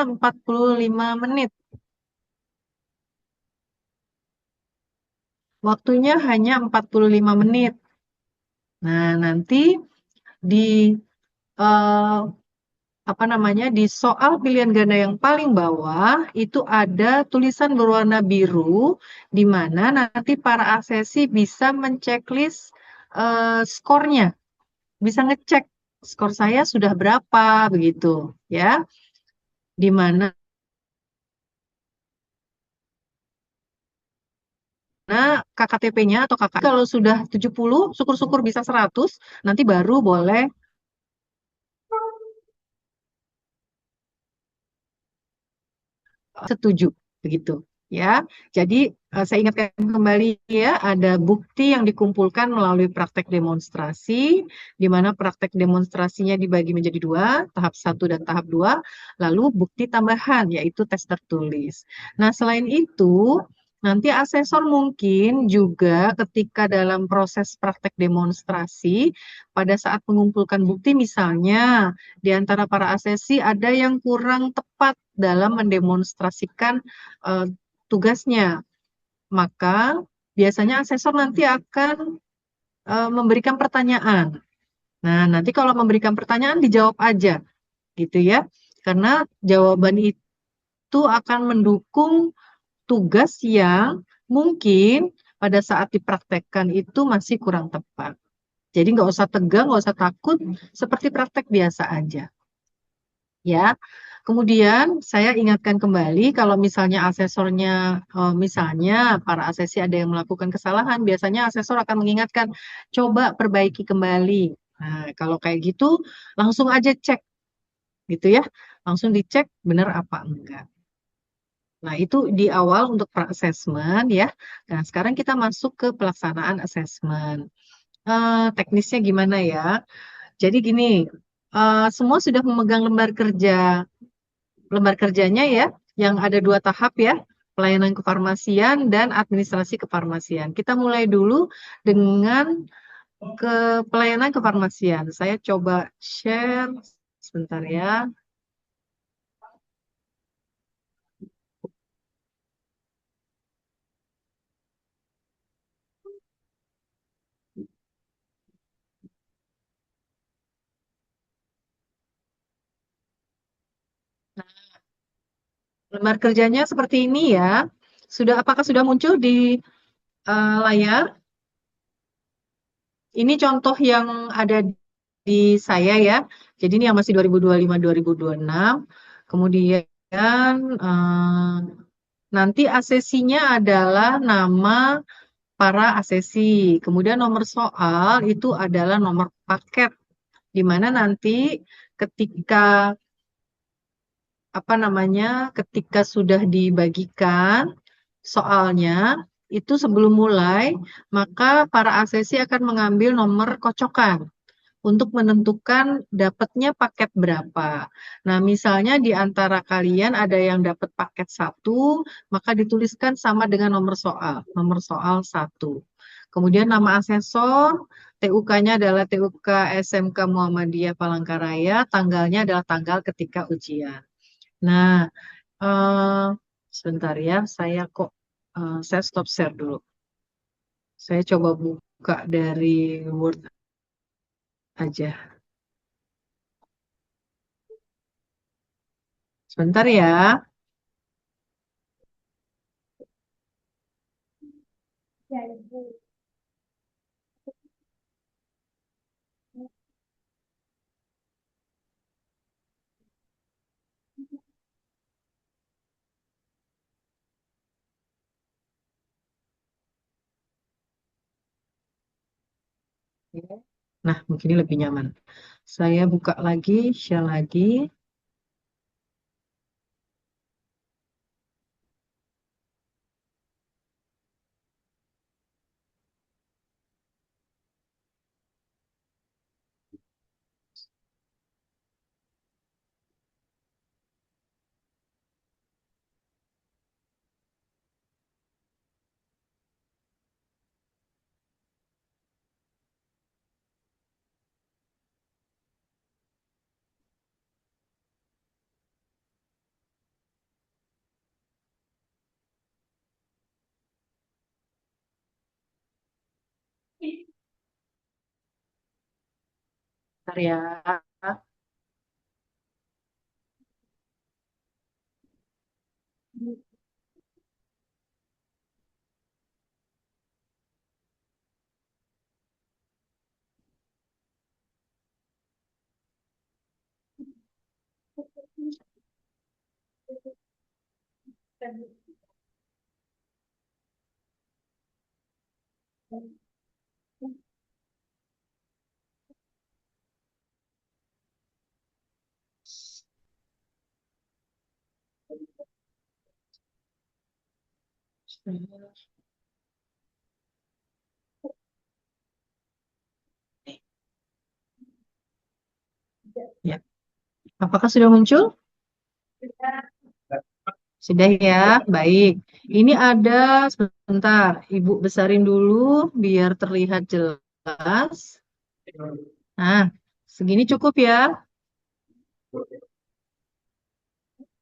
45 menit. Waktunya hanya 45 menit. Nah, nanti di eh, apa namanya di soal pilihan ganda yang paling bawah itu ada tulisan berwarna biru di mana nanti para asesi bisa menceklis skornya, bisa ngecek skor saya sudah berapa begitu ya. Di mana KKTP-nya atau KK kalau sudah 70, syukur-syukur bisa 100, nanti baru boleh setuju begitu ya. Jadi saya ingatkan kembali ya, ada bukti yang dikumpulkan melalui praktek demonstrasi, di mana praktek demonstrasinya dibagi menjadi dua, tahap satu dan tahap dua, lalu bukti tambahan yaitu tes tertulis. Nah, selain itu, nanti asesor mungkin juga ketika dalam proses praktek demonstrasi, pada saat mengumpulkan bukti misalnya, di antara para asesi ada yang kurang tepat dalam mendemonstrasikan eh, tugasnya. Maka biasanya asesor nanti akan memberikan pertanyaan. Nah, nanti kalau memberikan pertanyaan dijawab aja gitu ya. Karena jawaban itu akan mendukung tugas yang mungkin pada saat dipraktekkan itu masih kurang tepat. Jadi nggak usah tegang, nggak usah takut, seperti praktek biasa aja. Ya, kemudian saya ingatkan kembali kalau misalnya asesornya, misalnya para asesi ada yang melakukan kesalahan, biasanya asesor akan mengingatkan, coba perbaiki kembali. Nah, kalau kayak gitu, langsung aja cek gitu ya, langsung dicek benar apa enggak. Nah, itu di awal untuk pra-assessment ya. Nah, sekarang kita masuk ke pelaksanaan assessment. Teknisnya gimana ya? Jadi gini, semua sudah memegang lembar kerja. Lembar kerjanya ya, yang ada dua tahap ya, pelayanan kefarmasian dan administrasi kefarmasian. Kita mulai dulu dengan pelayanan kefarmasian. Saya coba share sebentar ya. Lembar kerjanya seperti ini ya. Apakah sudah muncul di layar? Ini contoh yang ada di saya ya. Jadi ini yang masih 2025-2026. Kemudian eh, nanti asesinya adalah nama para asesi. Kemudian nomor soal itu adalah nomor paket, di mana nanti ketika ketika sudah dibagikan soalnya itu sebelum mulai, maka para asesi akan mengambil nomor kocokan untuk menentukan dapatnya paket berapa. Nah, misalnya di antara kalian ada yang dapat paket satu, maka dituliskan sama dengan nomor soal satu. Kemudian nama asesor, TUK-nya adalah TUK SMK Muhammadiyah Palangkaraya, tanggalnya adalah tanggal ketika ujian. Nah, eh, sebentar ya, saya stop share dulu. Saya coba buka dari Word aja. Sebentar ya. Nah, mungkin ini lebih nyaman. Saya buka lagi, share lagi. Bentar ya. Ya. Apakah sudah muncul? Sudah ya, baik. Ini ada sebentar, Ibu besarin dulu biar terlihat jelas. Nah, segini cukup ya.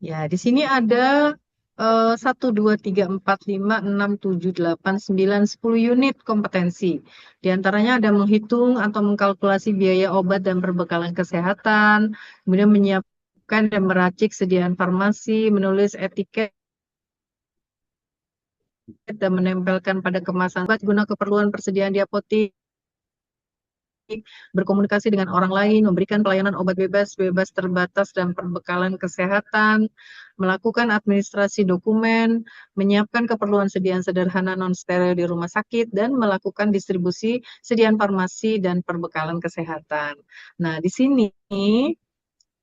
Ya, di sini ada 1, 2, 3, 4, 5, 6, 7, 8, 9, 10 unit kompetensi. Di antaranya ada menghitung atau mengkalkulasi biaya obat dan perbekalan kesehatan, kemudian menyiapkan dan meracik sediaan farmasi, menulis etiket dan menempelkan pada kemasan obat guna keperluan persediaan di apotek, berkomunikasi dengan orang lain, memberikan pelayanan obat bebas, bebas terbatas, dan perbekalan kesehatan, melakukan administrasi dokumen, menyiapkan keperluan sediaan sederhana non-steril di rumah sakit, dan melakukan distribusi sediaan farmasi dan perbekalan kesehatan. Nah, di sini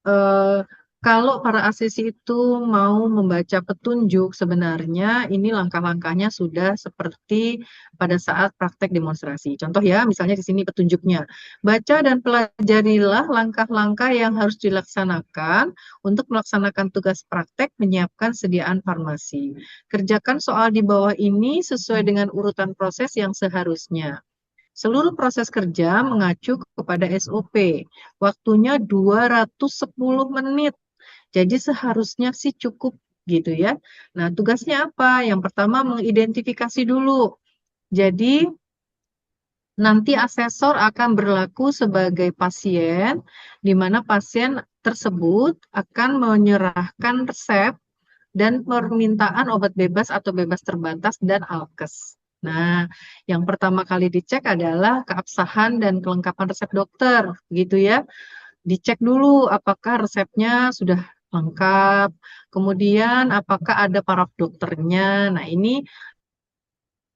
eh, kalau para asisi itu mau membaca petunjuk, sebenarnya ini langkah-langkahnya sudah seperti pada saat praktek demonstrasi. Contoh ya, misalnya di sini petunjuknya. Baca dan pelajarilah langkah-langkah yang harus dilaksanakan untuk melaksanakan tugas praktek menyiapkan sediaan farmasi. Kerjakan soal di bawah ini sesuai dengan urutan proses yang seharusnya. Seluruh proses kerja mengacu kepada SOP. Waktunya 210 menit. Jadi seharusnya sih cukup gitu ya. Nah, tugasnya apa? Yang pertama mengidentifikasi dulu. Jadi nanti asesor akan berlaku sebagai pasien, di mana pasien tersebut akan menyerahkan resep dan permintaan obat bebas atau bebas terbatas dan alkes. Nah, yang pertama kali dicek adalah keabsahan dan kelengkapan resep dokter, gitu ya. Dicek dulu apakah resepnya sudah lengkap, kemudian apakah ada paraf dokternya. Nah, ini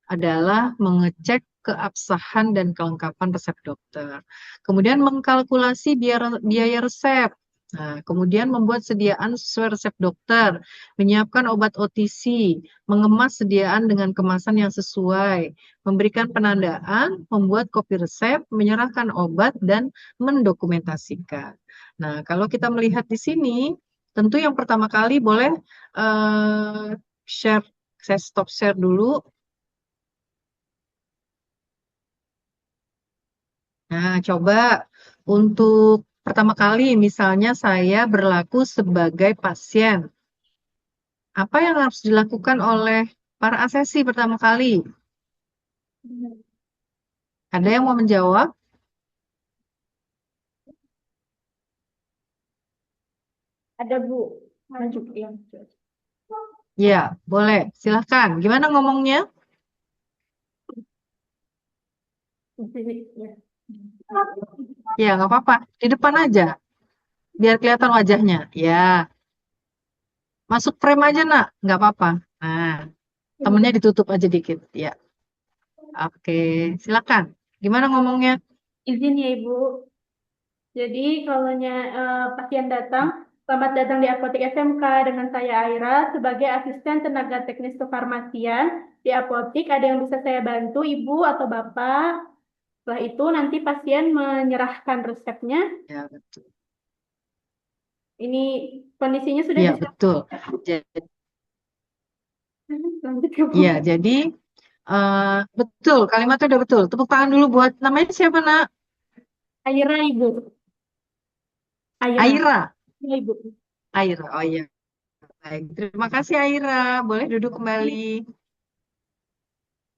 adalah mengecek keabsahan dan kelengkapan resep dokter. Kemudian mengkalkulasi biaya resep. Nah, kemudian membuat sediaan sesuai resep dokter, menyiapkan obat OTC, mengemas sediaan dengan kemasan yang sesuai, memberikan penandaan, membuat kopi resep, menyerahkan obat, dan mendokumentasikan. Nah, kalau kita melihat di sini, tentu yang pertama kali boleh share, saya stop share dulu. Nah, coba untuk pertama kali, misalnya saya berlaku sebagai pasien. Apa yang harus dilakukan oleh para asesi pertama kali? Ada yang mau menjawab? Ada Bu, maju ya. Ya, boleh. Silahkan. Gimana ngomongnya? Ya. Ya, nggak apa-apa. Di depan aja, biar kelihatan wajahnya. Ya, masuk frame aja, nak. Nggak apa-apa. Nah, temennya ditutup aja dikit. Ya, oke. Silakan. Gimana ngomongnya? Izin ya Ibu. Jadi kalau pasien datang, selamat datang di Apotek SMK dengan saya Aira sebagai asisten tenaga teknis kefarmasian di apotek. Ada yang bisa saya bantu Ibu atau Bapak? Setelah itu nanti pasien menyerahkan resepnya. Ya, betul. Ini kondisinya sudah Ya, bisa. betul. Jadi, Lanjut ya Bu. ya, jadi betul, kalimatnya udah betul. Tepuk tangan dulu buat namanya siapa, nak? Aira Ibu. Aira. Aira. Ya Ibu. Aira, oh iya. Baik, terima kasih Aira. Boleh duduk kembali.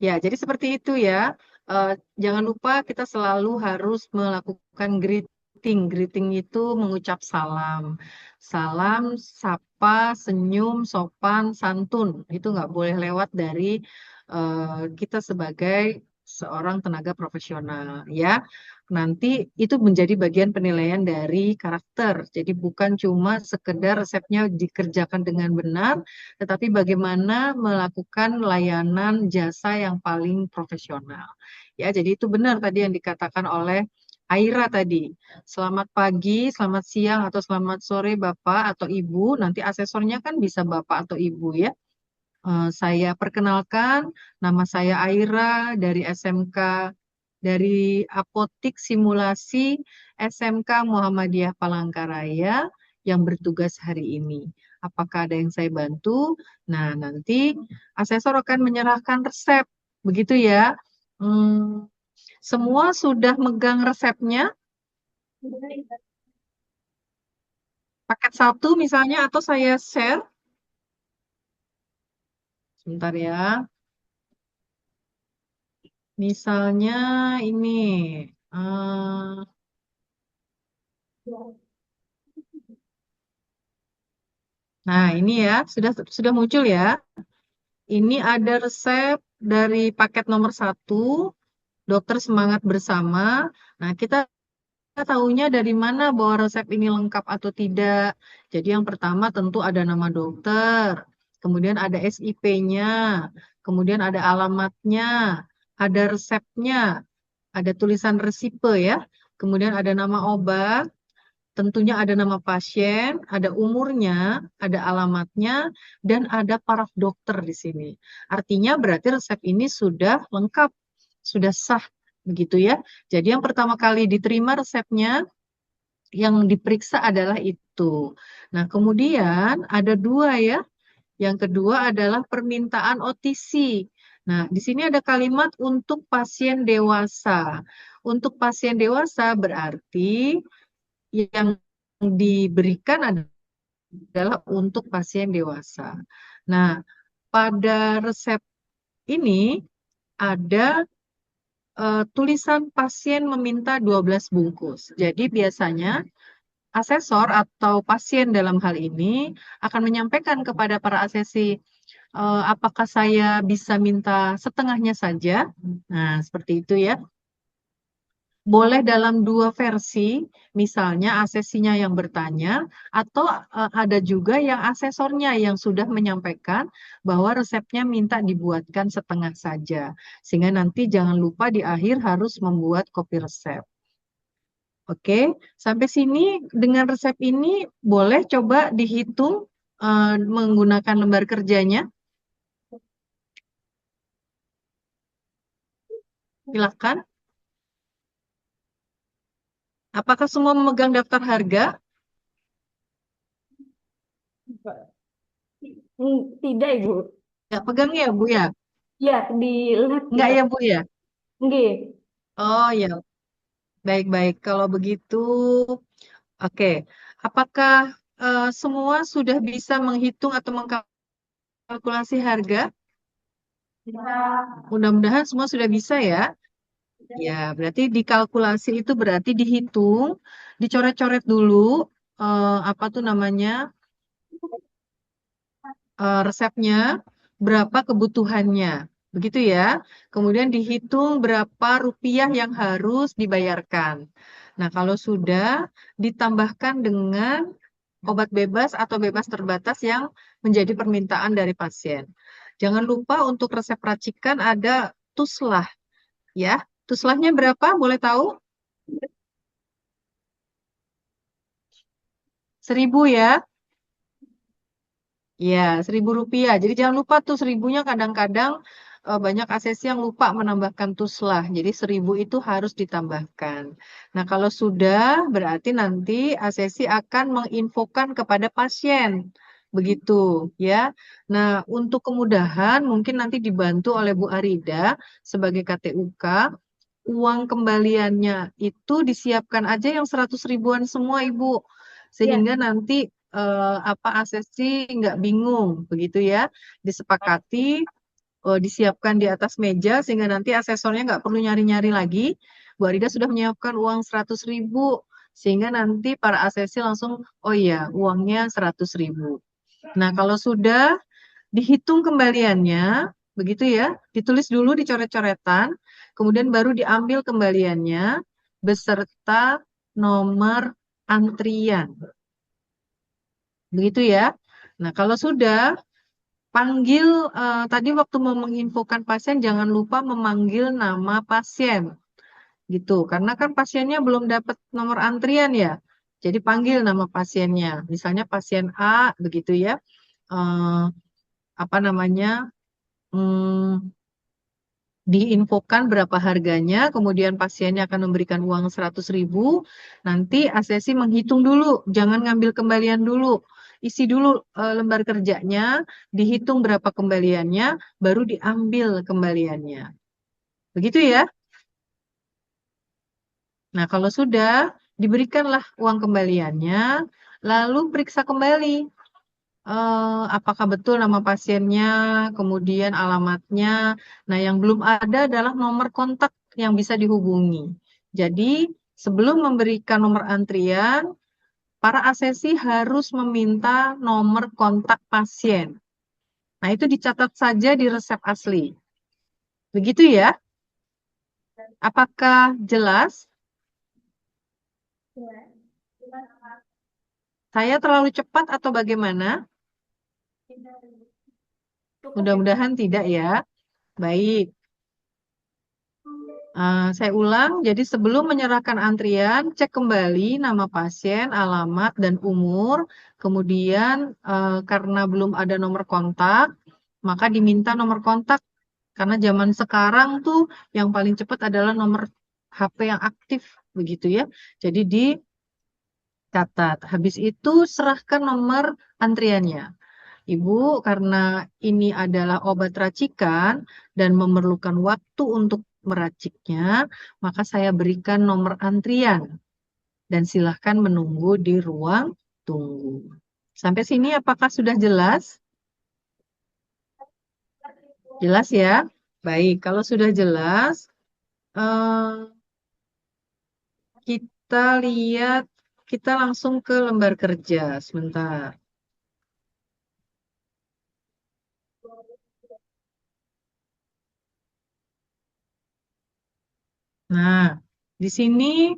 Ya, jadi seperti itu ya. Eh, jangan lupa kita selalu harus melakukan greeting greeting. Greeting itu mengucap salam. Salam, sapa, senyum, sopan, santun. Itu nggak boleh lewat dari kita sebagai seorang tenaga profesional, ya. Nanti itu menjadi bagian penilaian dari karakter. Jadi bukan cuma sekedar resepnya dikerjakan dengan benar, tetapi bagaimana melakukan layanan jasa yang paling profesional. Ya, jadi itu benar tadi yang dikatakan oleh Aira tadi. Selamat pagi, selamat siang, atau selamat sore Bapak atau Ibu. Nanti asesornya kan bisa Bapak atau Ibu ya. Saya perkenalkan, nama saya Aira dari SMK, dari Apotik Simulasi SMK Muhammadiyah Palangkaraya yang bertugas hari ini. Apakah ada yang saya bantu? Nah, nanti asesor akan menyerahkan resep. Begitu ya. Hmm, semua sudah megang resepnya, paket satu misalnya, atau saya share. Sebentar ya. Misalnya ini. eh, Nah, ini ya, sudah muncul ya. Ini ada resep dari paket nomor satu, Dokter Semangat Bersama. Nah, kita tahunya dari mana bahwa resep ini lengkap atau tidak. Jadi yang pertama tentu ada nama dokter, kemudian ada SIP-nya, kemudian ada alamatnya, ada resepnya, ada tulisan resipe ya, kemudian ada nama obat, tentunya ada nama pasien, ada umurnya, ada alamatnya, dan ada paraf dokter di sini. Artinya berarti resep ini sudah lengkap, sudah sah, begitu ya. Jadi yang pertama kali diterima resepnya, yang diperiksa adalah itu. Nah, kemudian ada dua ya. Yang kedua adalah permintaan OTC. Nah, di sini ada kalimat untuk pasien dewasa. Untuk pasien dewasa berarti yang diberikan adalah untuk pasien dewasa. Nah, pada resep ini ada tulisan pasien meminta 12 bungkus. Jadi biasanya asesor atau pasien dalam hal ini akan menyampaikan kepada para asesi, apakah saya bisa minta setengahnya saja? Nah, seperti itu ya. Boleh dalam dua versi, misalnya asesinya yang bertanya, atau ada juga yang asesornya yang sudah menyampaikan bahwa resepnya minta dibuatkan setengah saja. Sehingga nanti jangan lupa di akhir harus membuat kopi resep. Oke, sampai sini dengan resep ini boleh coba dihitung menggunakan lembar kerjanya. Silakan. Apakah semua memegang daftar harga? Tidak, Ibu. Ya, pegang ya, Bu ya? Ya, di lab Enggak kita. ya, Bu ya? Nggih. Oh ya, baik-baik. Kalau begitu, oke. Apakah semua sudah bisa menghitung atau mengkalkulasi harga? Mudah-mudahan semua sudah bisa ya. Ya, berarti dikalkulasi itu berarti dihitung, dicoret-coret dulu apa tuh namanya resepnya, berapa kebutuhannya, begitu ya. Kemudian dihitung berapa rupiah yang harus dibayarkan. Nah, kalau sudah ditambahkan dengan obat bebas atau bebas terbatas yang menjadi permintaan dari pasien. Jangan lupa untuk resep racikan ada tuslah, ya. Tuslahnya berapa? Boleh tahu? 1.000 ya. Ya, 1.000 rupiah. Jadi jangan lupa tuh 1.000-nya kadang-kadang banyak asesi yang lupa menambahkan tuslah. Jadi 1.000 itu harus ditambahkan. Nah, kalau sudah berarti nanti asesi akan menginfokan kepada pasien. Begitu ya. Nah, untuk kemudahan mungkin nanti dibantu oleh Bu Arida sebagai KTUK. Uang kembaliannya itu disiapkan aja yang 100 ribuan semua, Ibu. Ya. Sehingga nanti apa asesi nggak bingung, begitu ya. Disepakati, disiapkan di atas meja sehingga nanti asesornya nggak perlu nyari-nyari lagi. Bu Arida sudah menyiapkan uang 100 ribu. Sehingga nanti para ACC langsung, oh iya, uangnya 100.000. Nah, kalau sudah dihitung kembaliannya, begitu ya, ditulis dulu dicoret-coretan, kemudian baru diambil kembaliannya beserta nomor antrian. Begitu ya. Nah, kalau sudah panggil tadi waktu mau menginfokan pasien jangan lupa memanggil nama pasien gitu. Karena kan pasiennya belum dapat nomor antrian ya. Jadi panggil nama pasiennya. Misalnya pasien A begitu ya. Eh, apa namanya? Hmm, diinfokan berapa harganya, kemudian pasiennya akan memberikan uang 100.000, nanti asesi menghitung dulu, jangan ngambil kembalian dulu. Isi dulu lembar kerjanya, dihitung berapa kembaliannya, baru diambil kembaliannya. Begitu ya? Nah, kalau sudah, diberikanlah uang kembaliannya, lalu periksa kembali apakah betul nama pasiennya, kemudian alamatnya. Nah, yang belum ada adalah nomor kontak yang bisa dihubungi. Jadi, sebelum memberikan nomor antrian, para asesi harus meminta nomor kontak pasien. Nah, itu dicatat saja di resep asli. Begitu ya? Apakah jelas? Ya. Saya terlalu cepat atau bagaimana? Cukup ya. Mudah-mudahan tidak ya. Baik. Saya ulang, jadi sebelum menyerahkan antrian, cek kembali nama pasien, alamat, dan umur. Kemudian, karena belum ada nomor kontak, maka diminta nomor kontak. Karena zaman sekarang tuh yang paling cepat adalah nomor HP yang aktif, begitu ya. Jadi dicatat. Habis itu serahkan nomor antriannya. Ibu, karena ini adalah obat racikan dan memerlukan waktu untuk meraciknya, maka saya berikan nomor antrian dan silahkan menunggu di ruang tunggu. Sampai sini apakah sudah jelas? Jelas ya? Baik, kalau sudah jelas, eh, kita lihat, kita langsung ke lembar kerja sebentar. Nah, di sini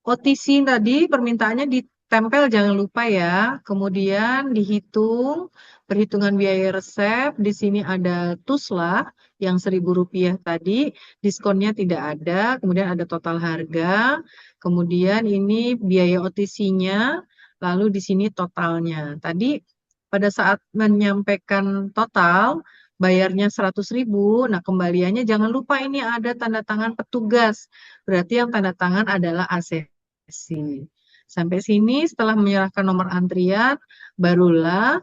OTC tadi permintaannya ditempel jangan lupa ya. Kemudian dihitung perhitungan biaya resep. Di sini ada tuslah yang Rp1.000 tadi. Diskonnya tidak ada. Kemudian ada total harga. Kemudian ini biaya OTC-nya. Lalu di sini totalnya. Tadi pada saat menyampaikan total bayarnya 100.000. Nah, kembaliannya jangan lupa ini ada tanda tangan petugas. Berarti yang tanda tangan adalah ACC. Sampai sini setelah menyerahkan nomor antrian, barulah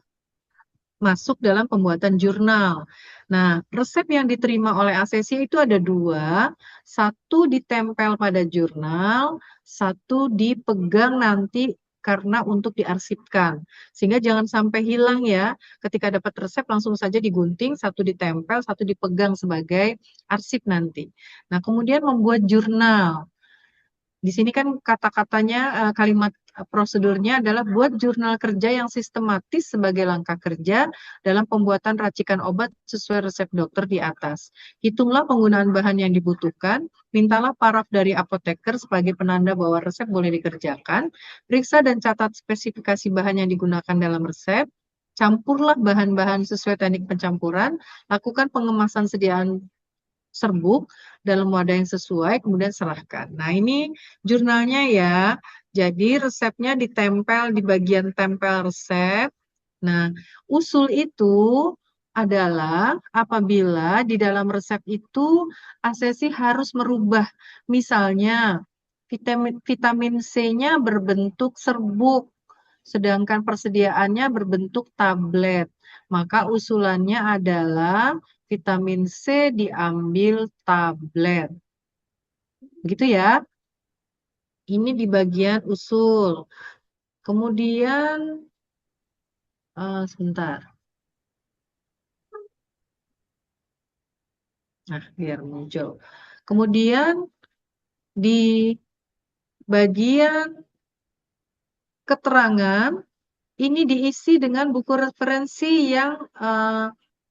masuk dalam pembuatan jurnal. Nah, resep yang diterima oleh ACC itu ada dua. Satu ditempel pada jurnal, satu dipegang nanti karena untuk diarsipkan. Sehingga jangan sampai hilang ya. Ketika dapat resep langsung saja digunting, satu ditempel, satu dipegang sebagai arsip nanti. Nah, kemudian membuat jurnal. Di sini kan kata-katanya, kalimat prosedurnya adalah buat jurnal kerja yang sistematis sebagai langkah kerja dalam pembuatan racikan obat sesuai resep dokter di atas. Hitunglah penggunaan bahan yang dibutuhkan, mintalah paraf dari apoteker sebagai penanda bahwa resep boleh dikerjakan, periksa dan catat spesifikasi bahan yang digunakan dalam resep, campurlah bahan-bahan sesuai teknik pencampuran, lakukan pengemasan sediaan serbuk dalam wadah yang sesuai, kemudian serahkan. Nah, ini jurnalnya ya. Jadi resepnya ditempel di bagian tempel resep. Nah, usul itu adalah apabila di dalam resep itu asesi harus merubah. Misalnya, vitamin C-nya berbentuk serbuk, sedangkan persediaannya berbentuk tablet. Maka usulannya adalah vitamin C diambil tablet. Begitu ya. Ini di bagian usul. Kemudian, sebentar. Nah, biar muncul. Kemudian di bagian keterangan ini diisi dengan buku referensi yang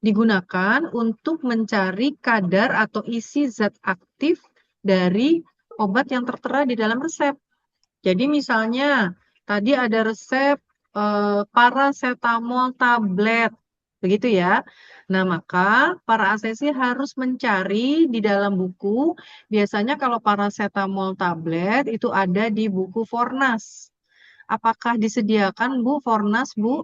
digunakan untuk mencari kadar atau isi zat aktif dari obat yang tertera di dalam resep. Jadi misalnya tadi ada resep paracetamol tablet, begitu ya. Nah, maka para ACC harus mencari di dalam buku. Biasanya kalau paracetamol tablet itu ada di buku Fornas. Apakah disediakan Bu Fornas, Bu?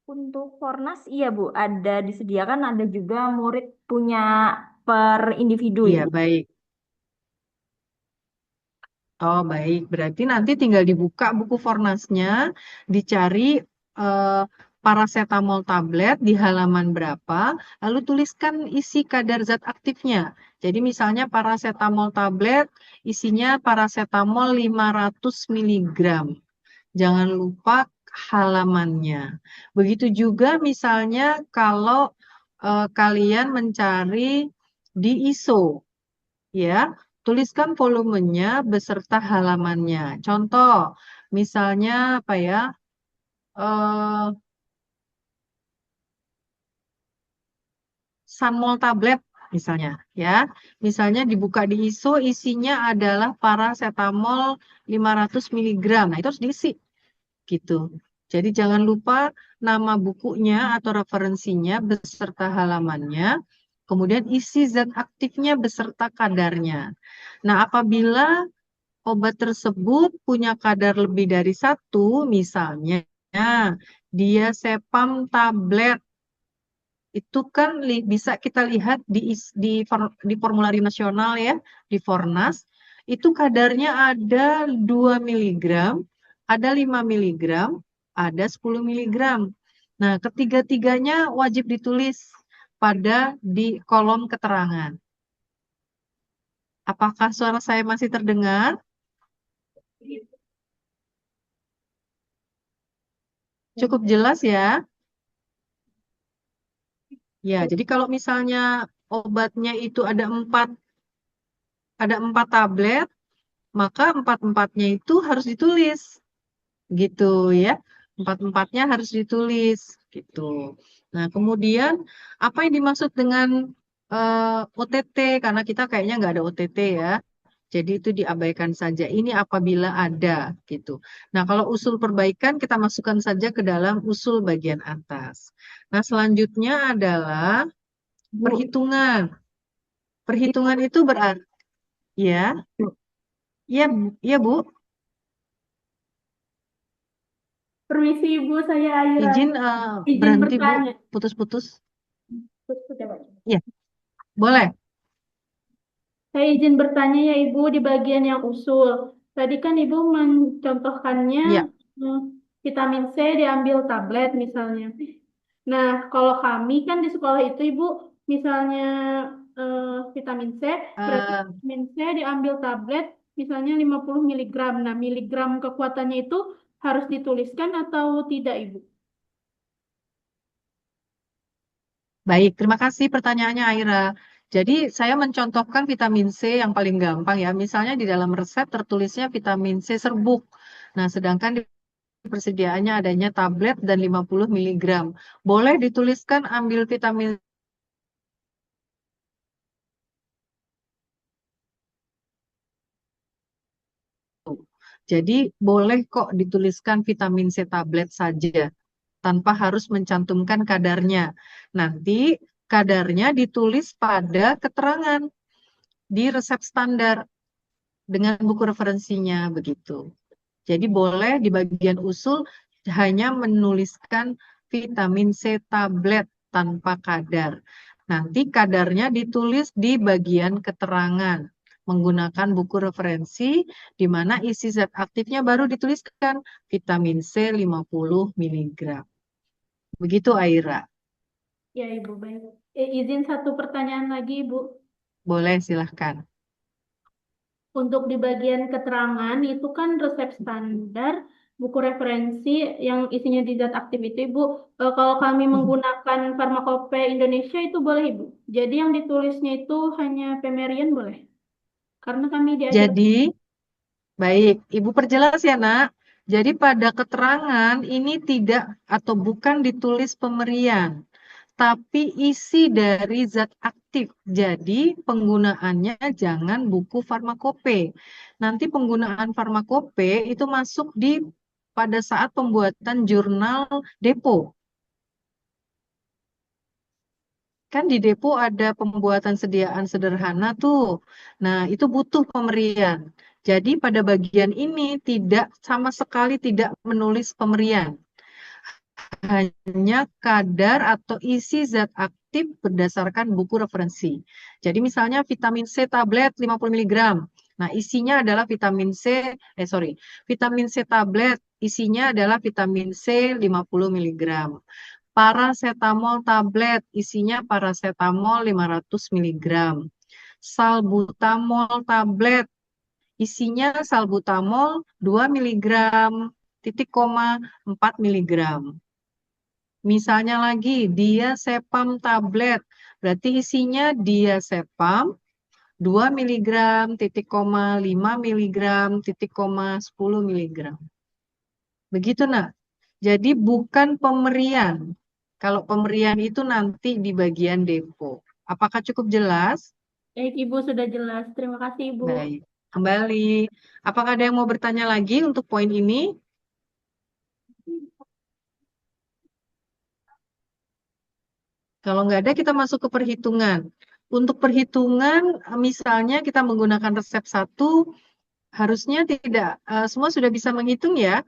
Untuk Fornas, iya Bu, ada disediakan, ada juga murid punya per individu Iya, Ibu. baik. Oh, baik. Berarti nanti tinggal dibuka buku Fornasnya, dicari eh, paracetamol tablet di halaman berapa, lalu tuliskan isi kadar zat aktifnya. Jadi misalnya paracetamol tablet isinya paracetamol 500 miligram. Jangan lupa halamannya. Begitu juga misalnya kalau kalian mencari di ISO, ya, tuliskan volumenya beserta halamannya. Contoh, misalnya apa ya? eh Sunmol tablet misalnya, ya. Misalnya dibuka di ISO, isinya adalah paracetamol 500 miligram. Nah, itu harus diisi gitu. Jadi jangan lupa nama bukunya atau referensinya beserta halamannya, kemudian isi zat aktifnya beserta kadarnya. Nah, apabila obat tersebut punya kadar lebih dari satu, misalnya dia sepam tablet, itu kan bisa kita lihat di formulari nasional ya, di Fornas, itu kadarnya ada 2 miligram, ada 5 miligram, ada 10 miligram. Nah, ketiga-tiganya wajib ditulis pada di kolom keterangan. Apakah suara saya masih terdengar? Cukup jelas ya? Ya, jadi kalau misalnya obatnya itu ada empat tablet, maka empat-empatnya itu harus ditulis, gitu ya. Empat-empatnya harus ditulis, gitu. Nah, kemudian apa yang dimaksud dengan OTT? Karena kita kayaknya nggak ada OTT ya. Jadi itu diabaikan saja. Ini apabila ada, gitu. Nah, kalau usul perbaikan kita masukkan saja ke dalam usul bagian atas. Nah, selanjutnya adalah Bu, perhitungan. Perhitungan Ibu, itu berarti ya, ya, ya Bu. permisi Ibu, saya Aira. Izin Izin berhenti Bu, bertanya. putus-putus. Sudah, Pak. Ya, boleh. Saya izin bertanya ya Ibu di bagian yang usul. Tadi kan Ibu mencontohkannya Ya, hmm, vitamin C diambil tablet misalnya. Nah, kalau kami kan di sekolah itu Ibu misalnya vitamin C, berarti eh, vitamin C diambil tablet misalnya 50 miligram. Nah, miligram kekuatannya itu harus dituliskan atau tidak Ibu? baik. Terima kasih pertanyaannya Aira. Jadi saya mencontohkan vitamin C yang paling gampang ya. Misalnya di dalam resep tertulisnya vitamin C serbuk. Nah, sedangkan di persediaannya adanya tablet dan 50 miligram. Boleh dituliskan ambil vitamin. Jadi boleh kok dituliskan vitamin C tablet saja tanpa harus mencantumkan kadarnya. Nanti kadarnya ditulis pada keterangan di resep standar dengan buku referensinya begitu. Jadi boleh di bagian usul hanya menuliskan vitamin C tablet tanpa kadar. Nanti kadarnya ditulis di bagian keterangan menggunakan buku referensi di mana isi zat aktifnya baru dituliskan vitamin C 50 miligram. Begitu Aira. Ya Ibu, baik. Izin satu pertanyaan lagi Ibu. Boleh silahkan. Untuk di bagian keterangan itu kan resep standar, buku referensi yang isinya di zat aktif itu Ibu. Kalau kami menggunakan Farmakope Indonesia itu boleh Ibu. Jadi yang ditulisnya itu hanya Pemerian boleh. Karena kami diajar. Jadi, baik, Ibu perjelas ya, Nak. Jadi pada keterangan ini tidak atau bukan ditulis pemberian, tapi isi dari zat aktif. Jadi penggunaannya jangan buku farmakope. Nanti penggunaan farmakope itu masuk di pada saat pembuatan jurnal depo. Kan di depo ada pembuatan sediaan sederhana tuh. Nah, itu butuh pemberian. Jadi pada bagian ini tidak sama sekali tidak menulis pemberian. Hanya kadar atau isi zat aktif berdasarkan buku referensi. Jadi misalnya vitamin C tablet 50 mg. Nah, isinya adalah vitamin C tablet isinya adalah vitamin C 50 mg. Paracetamol tablet isinya paracetamol 500 mg. Salbutamol tablet isinya salbutamol 2 mg, titik koma 4 mg. Misalnya lagi, diazepam tablet, berarti isinya diazepam 2 mg, titik koma 5 mg, titik koma 10 mg. Begitu, nak. Jadi bukan pemberian. Kalau pemberian itu nanti di bagian depo. Apakah cukup jelas? Baik, Ibu sudah jelas. Terima kasih, Ibu. Baik, kembali. Apakah ada yang mau bertanya lagi untuk poin ini? Kalau nggak ada, kita masuk ke perhitungan. Untuk perhitungan, misalnya kita menggunakan resep 1, harusnya tidak semua sudah bisa menghitung ya.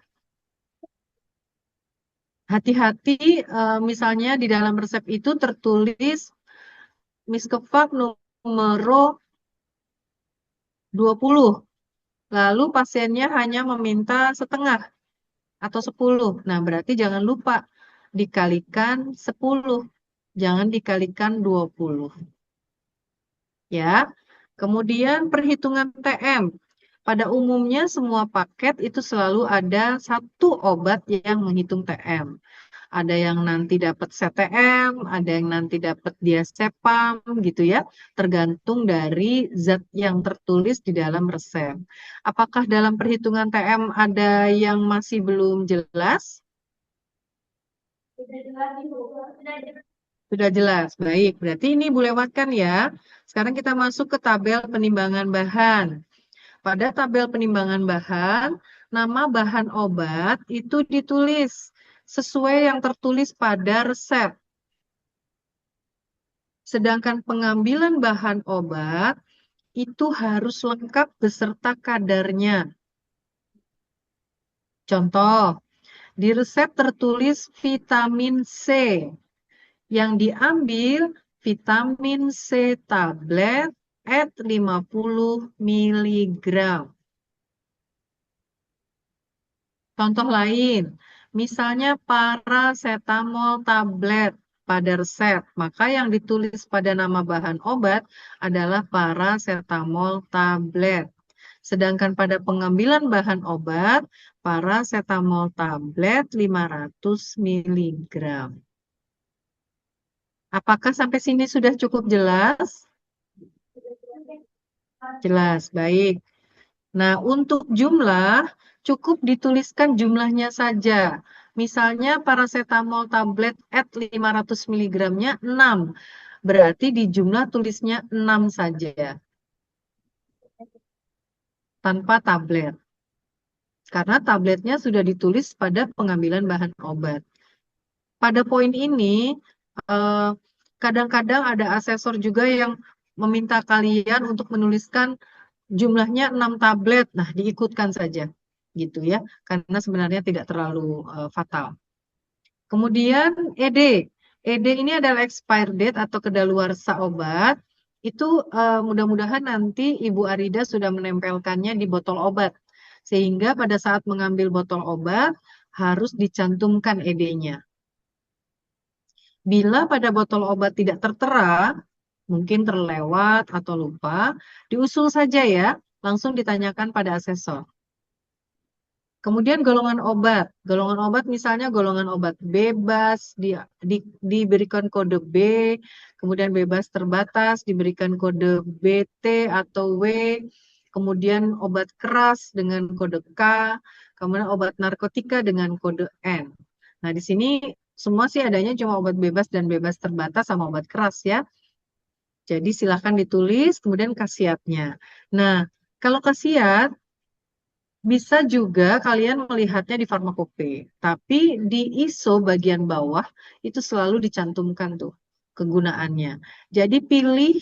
Hati-hati, misalnya di dalam resep itu tertulis Miskevak numero 20. Lalu pasiennya hanya meminta setengah atau 10. Nah, berarti jangan lupa dikalikan 10. Jangan dikalikan 20. Ya. Kemudian perhitungan TM. Pada umumnya semua paket itu selalu ada satu obat yang menghitung TM. Ada yang nanti dapat CTM, ada yang nanti dapat diazepam gitu ya. Tergantung dari zat yang tertulis di dalam resep. Apakah dalam perhitungan TM ada yang masih belum jelas? Sudah jelas, Ibu. Sudah jelas. Sudah jelas. Baik, berarti ini Bu lewatkan ya. Sekarang kita masuk ke tabel penimbangan bahan. Pada tabel penimbangan bahan, nama bahan obat itu ditulis sesuai yang tertulis pada resep. Sedangkan pengambilan bahan obat itu harus lengkap beserta kadarnya. Contoh, di resep tertulis vitamin C. Yang diambil vitamin C tablet at 50 mg. Contoh lain, misalnya paracetamol tablet pada resep, maka yang ditulis pada nama bahan obat adalah paracetamol tablet. Sedangkan pada pengambilan bahan obat, paracetamol tablet 500 mg. Apakah sampai sini sudah cukup jelas? Jelas, baik. Nah, untuk jumlah, cukup dituliskan jumlahnya saja. Misalnya paracetamol tablet at 500 mg-nya 6. Berarti di jumlah tulisnya 6 saja. Tanpa tablet. Karena tabletnya sudah ditulis pada pengambilan bahan obat. Pada poin ini, kadang-kadang ada asesor juga yang meminta kalian untuk menuliskan jumlahnya 6 tablet. Nah, diikutkan saja gitu ya. Karena sebenarnya tidak terlalu fatal. Kemudian ED. ED ini adalah expired date atau kedaluarsa obat. Itu mudah-mudahan nanti Ibu Arida sudah menempelkannya di botol obat. Sehingga pada saat mengambil botol obat harus dicantumkan ED-nya. Bila pada botol obat tidak tertera, mungkin terlewat atau lupa, diusul saja ya, langsung ditanyakan pada asesor. Kemudian golongan obat. Golongan obat misalnya golongan obat bebas, diberikan kode B, kemudian bebas terbatas, diberikan kode BT atau W, kemudian obat keras dengan kode K, kemudian obat narkotika dengan kode N. Nah, di sini semua sih adanya cuma obat bebas dan bebas terbatas sama obat keras ya. Jadi silahkan ditulis, kemudian khasiatnya. Nah, kalau khasiat, bisa juga kalian melihatnya di farmakope. Tapi di ISO bagian bawah itu selalu dicantumkan tuh kegunaannya. Jadi pilih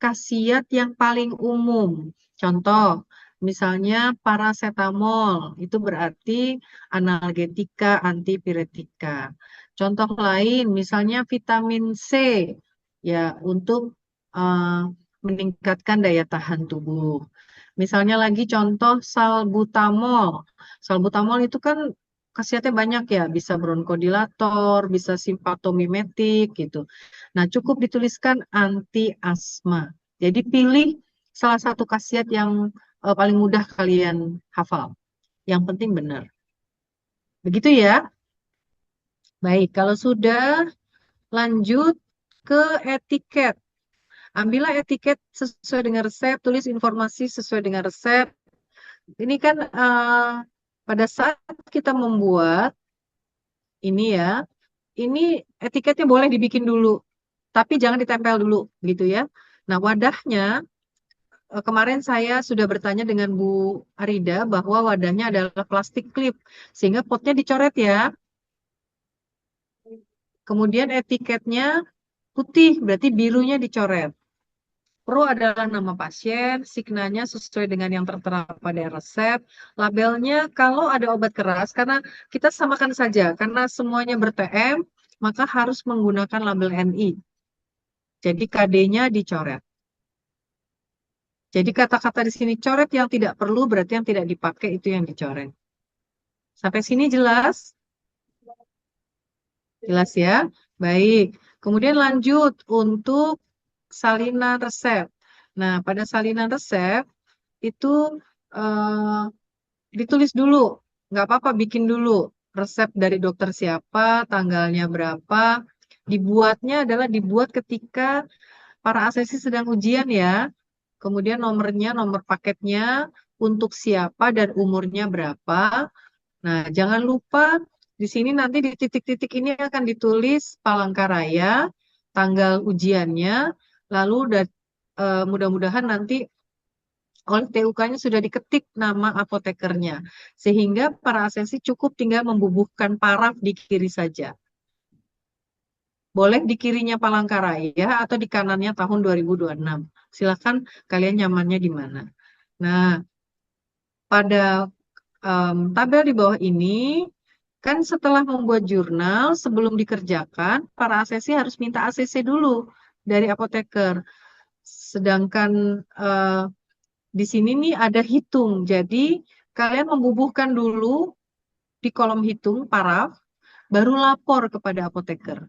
khasiat yang paling umum. Contoh, misalnya paracetamol, itu berarti analgetika, antipiretika. Contoh lain, misalnya vitamin C, ya untuk eh, meningkatkan daya tahan tubuh. Misalnya lagi contoh salbutamol. Salbutamol itu kan khasiatnya banyak ya, bisa bronkodilator, bisa simpatomimetik gitu. Nah, cukup dituliskan anti asma. Jadi pilih salah satu khasiat yang paling mudah kalian hafal. Yang penting benar. Begitu ya. Baik, kalau sudah lanjut ke etiket. Ambillah etiket sesuai dengan resep, tulis informasi sesuai dengan resep. Ini kan pada saat kita membuat ini ya, ini etiketnya boleh dibikin dulu, tapi jangan ditempel dulu gitu ya. Nah, wadahnya kemarin saya sudah bertanya dengan Bu Arida bahwa wadahnya adalah plastik klip, sehingga potnya dicoret ya. Kemudian etiketnya putih, berarti birunya dicoret. Pro adalah nama pasien, signanya sesuai dengan yang tertera pada resep. Labelnya kalau ada obat keras, karena kita samakan saja, karena semuanya ber-TM, maka harus menggunakan label NI. Jadi KD-nya dicoret. Jadi kata-kata di sini coret yang tidak perlu, berarti yang tidak dipakai itu yang dicoret. Sampai sini jelas? Jelas ya? Baik. Kemudian lanjut untuk salinan resep. Nah, pada salinan resep, itu eh, ditulis dulu, nggak apa-apa bikin dulu resep dari dokter siapa, tanggalnya berapa. Dibuatnya adalah dibuat ketika para ASESI sedang ujian ya. Kemudian nomornya, nomor paketnya, untuk siapa dan umurnya berapa. Nah, jangan lupa di sini nanti di titik-titik ini akan ditulis Palangkaraya, tanggal ujiannya, lalu mudah-mudahan nanti oleh TUK-nya sudah diketik nama apotekernya. Sehingga para ASESI cukup tinggal membubuhkan paraf di kiri saja. Boleh di kirinya Palangkaraya atau di kanannya tahun 2026. Silakan kalian nyamannya di mana. Nah, pada tabel di bawah ini, kan setelah membuat jurnal, sebelum dikerjakan, para ASESI harus minta ACC dulu dari apoteker. Sedangkan di sini nih ada hitung. Jadi kalian membubuhkan dulu di kolom hitung paraf, baru lapor kepada apoteker.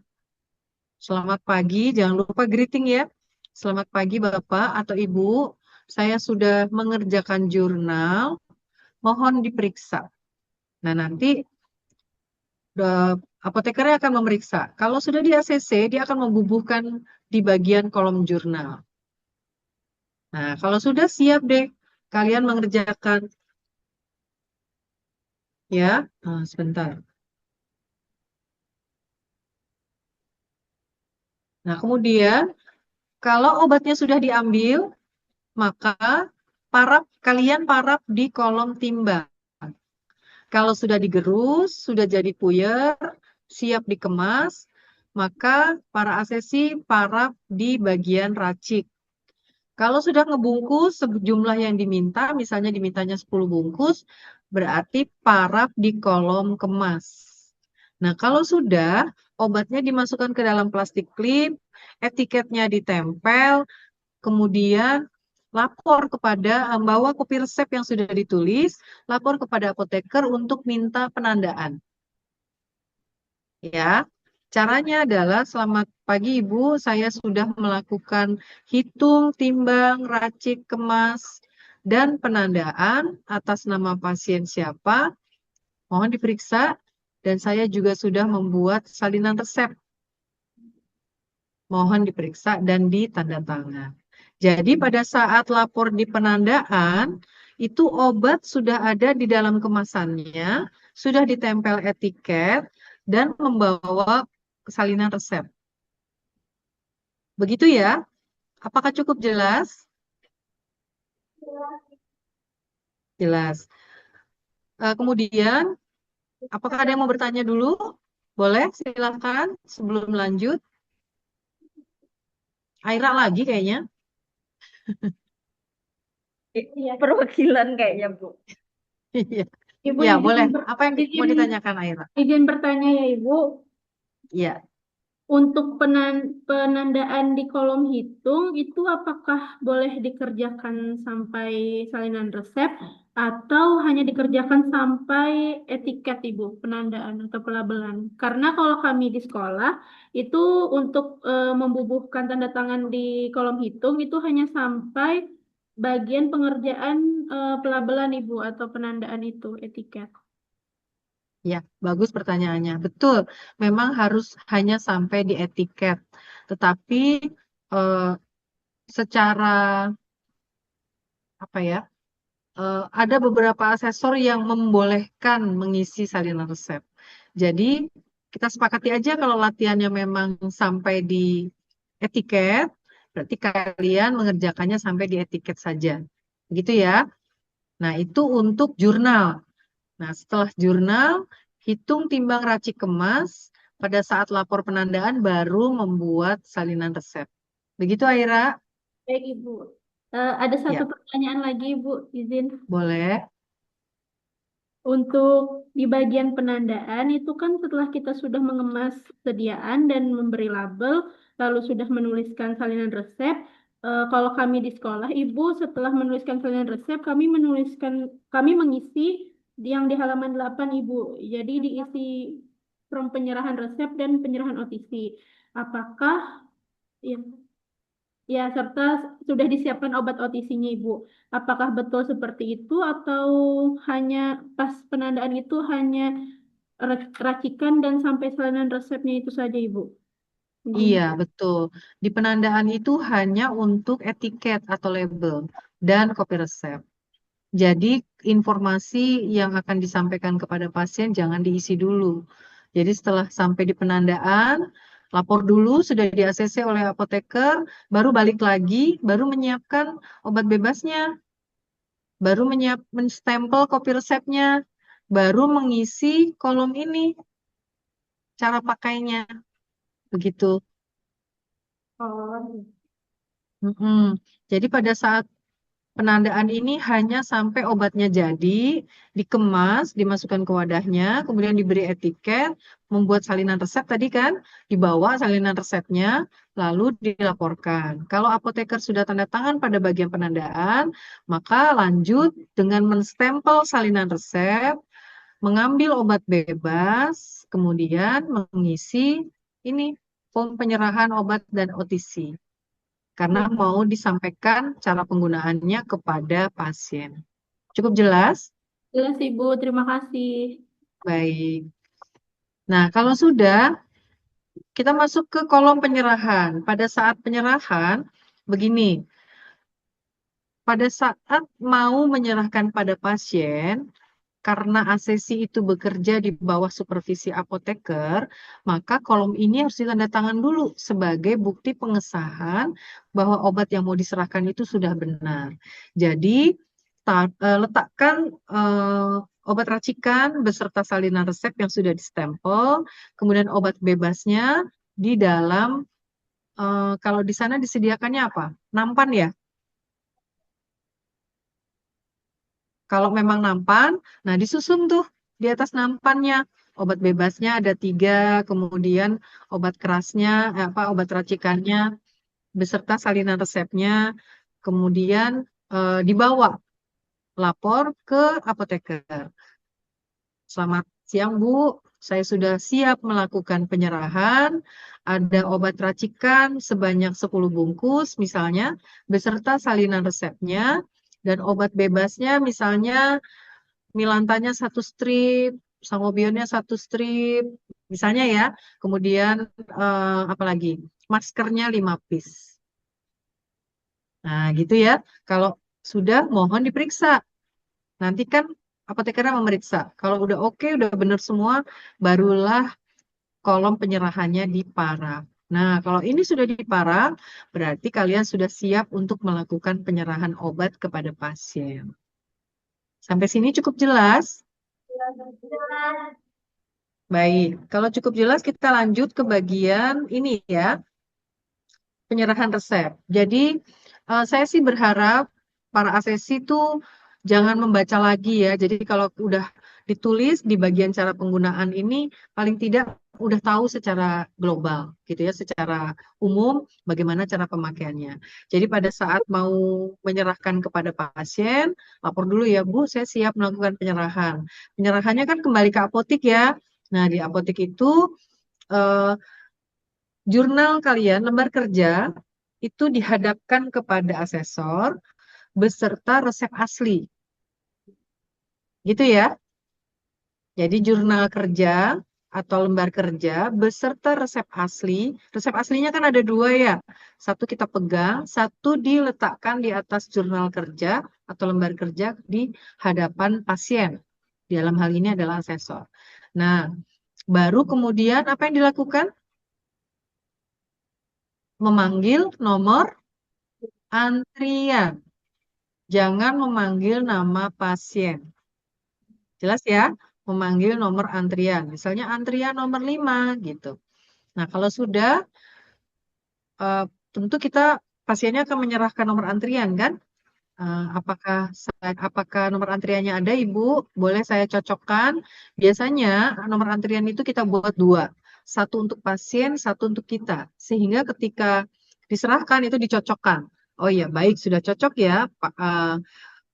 Selamat pagi, jangan lupa greeting ya. Selamat pagi Bapak atau Ibu, saya sudah mengerjakan jurnal, mohon diperiksa. Nah, nanti apotekernya akan memeriksa. Kalau sudah di ACC, dia akan membubuhkan di bagian kolom jurnal. Nah, kalau sudah siap deh, kalian mengerjakan. Ya, sebentar. Nah, kemudian kalau obatnya sudah diambil, maka kalian paraf di kolom timbang. Kalau sudah digerus, sudah jadi puyer, siap dikemas, maka para ASESI paraf di bagian racik. Kalau sudah ngebungkus sejumlah yang diminta, misalnya dimintanya 10 bungkus, berarti paraf di kolom kemas. Nah, kalau sudah obatnya dimasukkan ke dalam plastik klip, etiketnya ditempel, kemudian lapor kepada bawa kopi resep yang sudah ditulis, lapor kepada apoteker untuk minta penandaan. Ya, caranya adalah selamat pagi Ibu, saya sudah melakukan hitung, timbang, racik, kemas, dan penandaan atas nama pasien siapa. Mohon diperiksa dan saya juga sudah membuat salinan resep. Mohon diperiksa dan ditanda tangan. Jadi pada saat lapor di penandaan, itu obat sudah ada di dalam kemasannya, sudah ditempel etiket, dan membawa salinan resep. Begitu ya? Apakah cukup jelas? Jelas. Kemudian, apakah ada yang mau bertanya dulu? Boleh, silakan sebelum lanjut. Aira lagi kayaknya. Iya. Perwakilan kayaknya, Bu. Iya. Ibu Ya, izin, boleh. Apa yang mau izin, ditanyakan Aira? izin bertanya ya Ibu. Iya. Untuk penandaan di kolom hitung itu apakah boleh dikerjakan sampai salinan resep atau hanya dikerjakan sampai etiket Ibu, penandaan atau pelabelan? Karena kalau kami di sekolah itu untuk membubuhkan tanda tangan di kolom hitung itu hanya sampai bagian pengerjaan pelabelan Ibu atau penandaan itu etiket. Ya, bagus pertanyaannya. Betul, memang harus hanya sampai di etiket. Tetapi eh, secara apa ya? Ada beberapa asesor yang membolehkan mengisi salinan resep. Jadi kita sepakati aja kalau latihannya memang sampai di etiket, berarti kalian mengerjakannya sampai di etiket saja. Begitu ya. Nah, itu untuk jurnal. Nah, setelah jurnal, hitung timbang racik kemas, pada saat lapor penandaan baru membuat salinan resep. Begitu, Aira? Baik Ibu. Ada satu Ya, pertanyaan lagi Ibu, izin. boleh. Untuk di bagian penandaan itu kan setelah kita sudah mengemas sediaan dan memberi label, lalu sudah menuliskan salinan resep. Kalau kami di sekolah, Ibu setelah menuliskan salinan resep, kami mengisi yang di halaman 8 Ibu. Jadi diisi from penyerahan resep dan penyerahan OTC. Apakah ya, ya, serta sudah disiapkan obat OTC-nya, Ibu. Apakah betul seperti itu atau hanya pas penandaan itu hanya racikan dan sampai salinan resepnya itu saja, Ibu? Izin. Iya, betul. Di penandaan itu hanya untuk etiket atau label dan kopi resep. Jadi informasi yang akan disampaikan kepada pasien jangan diisi dulu. Jadi setelah sampai di penandaan, lapor dulu sudah di-ACC oleh apoteker, baru balik lagi, baru menyiapkan obat bebasnya, baru menstempel kopi resepnya, baru mengisi kolom ini, cara pakainya, begitu. Oh, Mm-mm. Jadi pada saat penandaan ini hanya sampai obatnya jadi, dikemas, dimasukkan ke wadahnya, kemudian diberi etiket, membuat salinan resep tadi kan, dibawa salinan resepnya, lalu dilaporkan. Kalau apoteker sudah tanda tangan pada bagian penandaan, maka lanjut dengan menstempel salinan resep, mengambil obat bebas, kemudian mengisi ini form penyerahan obat dan OTC karena ya. mau disampaikan cara penggunaannya kepada pasien. Cukup jelas? Jelas, Ibu. Terima kasih. Baik. Nah, kalau sudah, kita masuk ke kolom penyerahan. Pada saat penyerahan, begini, pada saat mau menyerahkan pada pasien, karena ASESI itu bekerja di bawah supervisi apoteker, maka kolom ini harus ditandatangan dulu sebagai bukti pengesahan bahwa obat yang mau diserahkan itu sudah benar. Jadi, letakkan obat racikan beserta salinan resep yang sudah distempel, kemudian obat bebasnya di dalam, kalau di sana disediakannya apa? Nampan ya? Kalau memang nampan, nah disusun tuh di atas nampannya. Obat bebasnya ada 3, kemudian obat kerasnya, obat racikannya, beserta salinan resepnya, kemudian dibawa lapor ke apoteker. Selamat siang Bu, saya sudah siap melakukan penyerahan. Ada obat racikan sebanyak 10 bungkus misalnya, beserta salinan resepnya, dan obat bebasnya misalnya Milantanya 1 strip, Sangobionnya 1 strip, misalnya ya. Kemudian apa lagi? Maskernya 5 piece. Nah, gitu ya. Kalau sudah, mohon diperiksa. Nanti kan apotekernya memeriksa. Kalau udah oke, udah bener semua, barulah kolom penyerahannya diparang. Nah, kalau ini sudah diparang, berarti kalian sudah siap untuk melakukan penyerahan obat kepada pasien. Sampai sini cukup jelas? Baik, kalau cukup jelas kita lanjut ke bagian ini ya, penyerahan resep. Jadi, saya sih berharap para ASESI itu jangan membaca lagi ya. Jadi kalau udah ditulis di bagian cara penggunaan ini, paling tidak udah tahu secara global gitu ya, secara umum bagaimana cara pemakaiannya. Jadi pada saat mau menyerahkan kepada pasien, lapor dulu ya Bu, saya siap melakukan penyerahan. Penyerahannya kan kembali ke apotik ya. Nah, di apotik itu eh, jurnal kalian, lembar kerja, itu dihadapkan kepada asesor beserta resep asli. Gitu ya. Jadi jurnal kerja atau lembar kerja beserta resep asli. Resep aslinya kan ada dua ya. Satu kita pegang, satu diletakkan di atas jurnal kerja atau lembar kerja di hadapan pasien. Dalam hal ini adalah asesor. Nah, baru kemudian apa yang dilakukan? Memanggil nomor antrian. Jangan memanggil nama pasien. Jelas ya? Memanggil nomor antrian. Misalnya antrian nomor 5 gitu. Nah, kalau sudah, eh, tentu kita pasiennya akan menyerahkan nomor antrian kan? Apakah nomor antriannya ada, Ibu? Boleh saya cocokkan. Biasanya nomor antrian itu kita buat dua. Satu untuk pasien, satu untuk kita. Sehingga ketika diserahkan itu dicocokkan. Oh iya, baik, sudah cocok ya, Pak,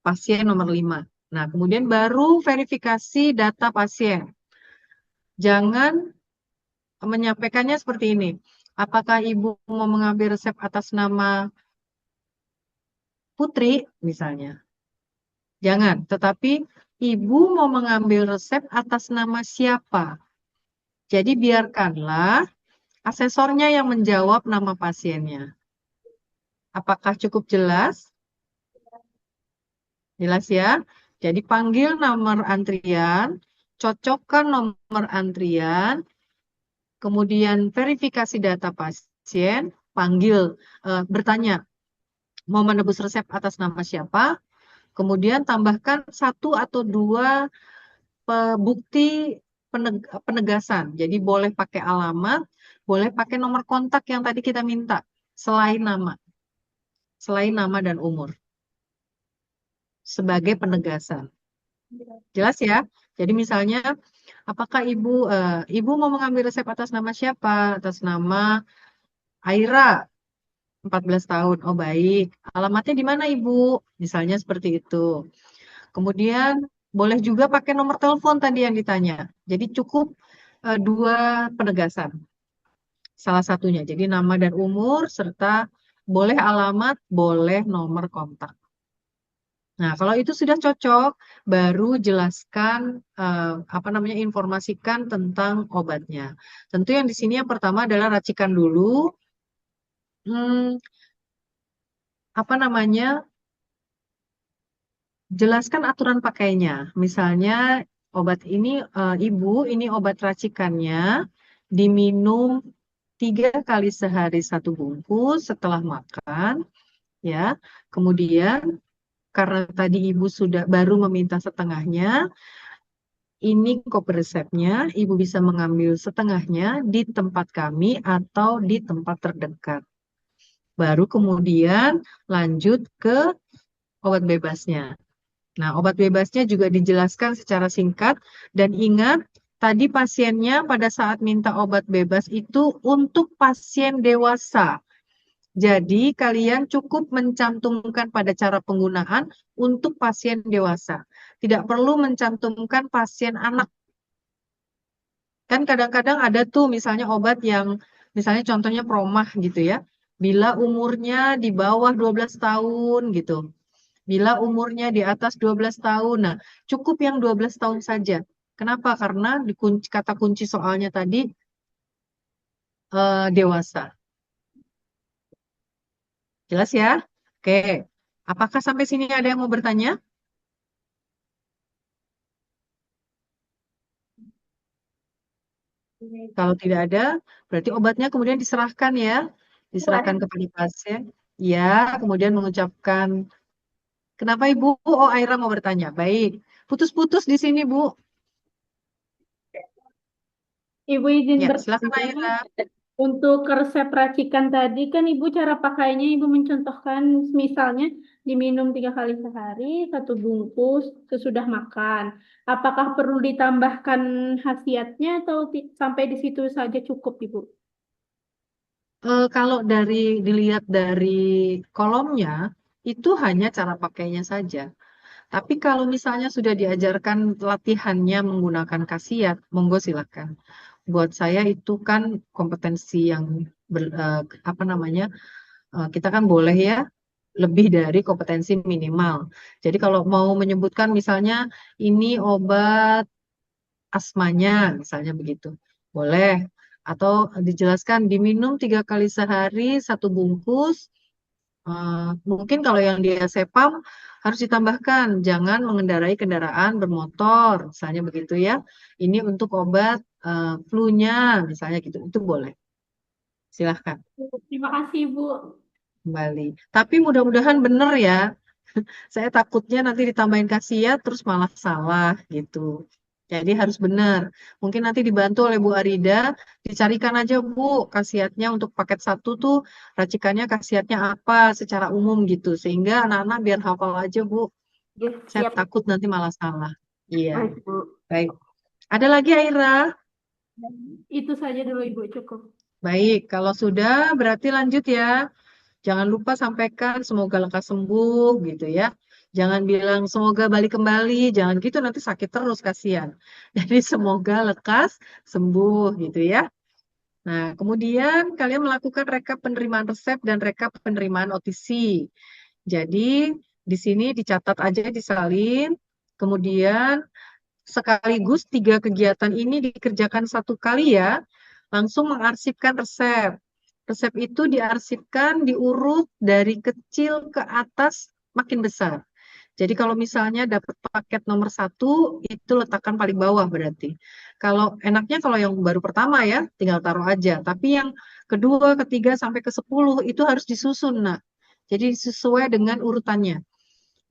pasien nomor 5. Nah, kemudian baru verifikasi data pasien. Jangan menyampaikannya seperti ini. Apakah Ibu mau mengambil resep atas nama Putri, misalnya? Jangan, tetapi Ibu mau mengambil resep atas nama siapa? Jadi biarkanlah asesornya yang menjawab nama pasiennya. Apakah cukup jelas? Jelas ya? Jadi panggil nomor antrian, cocokkan nomor antrian, kemudian verifikasi data pasien, panggil, bertanya, mau menebus resep atas nama siapa, kemudian tambahkan satu atau dua bukti penegasan. Jadi boleh pakai alamat, boleh pakai nomor kontak yang tadi kita minta, selain nama dan umur, sebagai penegasan. Jelas ya? Jadi misalnya, apakah ibu mau mengambil resep atas nama siapa? Atas nama Aira, 14 tahun. Oh baik. Alamatnya di mana Ibu? Misalnya seperti itu. Kemudian boleh juga pakai nomor telepon tadi yang ditanya. Jadi cukup dua penegasan. Salah satunya. Jadi nama dan umur serta boleh alamat, boleh nomor kontak. Nah, kalau itu sudah cocok, baru jelaskan apa namanya informasikan tentang obatnya. Tentu yang di sini yang pertama adalah racikan dulu. Hmm, apa namanya? Jelaskan aturan pakainya. Misalnya obat ini Ibu, ini obat racikannya diminum 3 kali sehari 1 bungkus setelah makan, ya. Kemudian karena tadi Ibu sudah baru meminta setengahnya, ini kopi resepnya, Ibu bisa mengambil setengahnya di tempat kami atau di tempat terdekat. Baru kemudian lanjut ke obat bebasnya. Nah, obat bebasnya juga dijelaskan secara singkat dan ingat tadi pasiennya pada saat minta obat bebas itu untuk pasien dewasa. Jadi kalian cukup mencantumkan pada cara penggunaan untuk pasien dewasa. Tidak perlu mencantumkan pasien anak. Kan kadang-kadang ada tuh misalnya obat yang misalnya contohnya promah gitu ya. Bila umurnya di bawah 12 tahun gitu. Bila umurnya di atas 12 tahun. Nah, cukup yang 12 tahun saja. Kenapa? Karena kata kunci soalnya tadi dewasa. Jelas ya? Oke. Apakah sampai sini ada yang mau bertanya? Kalau tidak ada, berarti obatnya kemudian diserahkan ya, Bu, ada. diserahkan kepada pasien. Ya, kemudian mengucapkan, kenapa Ibu? Oh, Aira mau bertanya. Baik, putus-putus di sini Bu. Ibu izin Ya, silakan bertanya. Aira. Untuk resep racikan tadi kan Ibu cara pakainya Ibu mencontohkan misalnya diminum 3 kali sehari, 1 bungkus sesudah makan. Apakah perlu ditambahkan khasiatnya atau sampai di situ saja cukup Ibu? Kalau dilihat dari kolomnya, itu hanya cara pakainya saja. Tapi kalau misalnya sudah diajarkan latihannya menggunakan khasiat, monggo silakan. Buat saya itu kan kompetensi yang apa namanya? Kita kan boleh ya lebih dari kompetensi minimal. Jadi kalau mau menyebutkan misalnya ini obat asmanya, misalnya begitu, boleh. Atau dijelaskan diminum 3 kali sehari 1 bungkus. Mungkin kalau yang dia sepam harus ditambahkan jangan mengendarai kendaraan bermotor, misalnya begitu ya. Ini untuk obat flu-nya, misalnya gitu. Itu boleh. Silahkan Terima kasih Ibu. kembali. Tapi mudah-mudahan benar ya. Saya takutnya nanti ditambahin khasiat terus malah salah gitu. Jadi harus benar. Mungkin nanti dibantu oleh Bu Arida, dicarikan aja Bu khasiatnya untuk paket 1 tuh racikannya khasiatnya apa secara umum gitu. Sehingga anak-anak biar hafal aja Bu. Ya, Saya siap. takut nanti malah salah. Iya, Baik, Bu. baik. Ada lagi Aira? Itu saja dulu Ibu cukup. Baik, kalau sudah berarti lanjut ya. Jangan lupa sampaikan semoga lekas sembuh gitu ya. Jangan bilang semoga balik kembali, jangan gitu nanti sakit terus kasihan. Jadi semoga lekas sembuh gitu ya. Nah, kemudian kalian melakukan rekap penerimaan resep dan rekap penerimaan OTC. Jadi di sini dicatat aja disalin. Kemudian sekaligus 3 kegiatan ini dikerjakan 1 kali ya. Langsung mengarsipkan resep. Resep itu diarsipkan diurut dari kecil ke atas makin besar. Jadi kalau misalnya dapat paket nomor 1, itu letakkan paling bawah berarti. Kalau enaknya kalau yang baru pertama ya, tinggal taruh aja. Tapi yang kedua, ketiga, sampai ke 10 itu harus disusun. Nah, jadi sesuai dengan urutannya.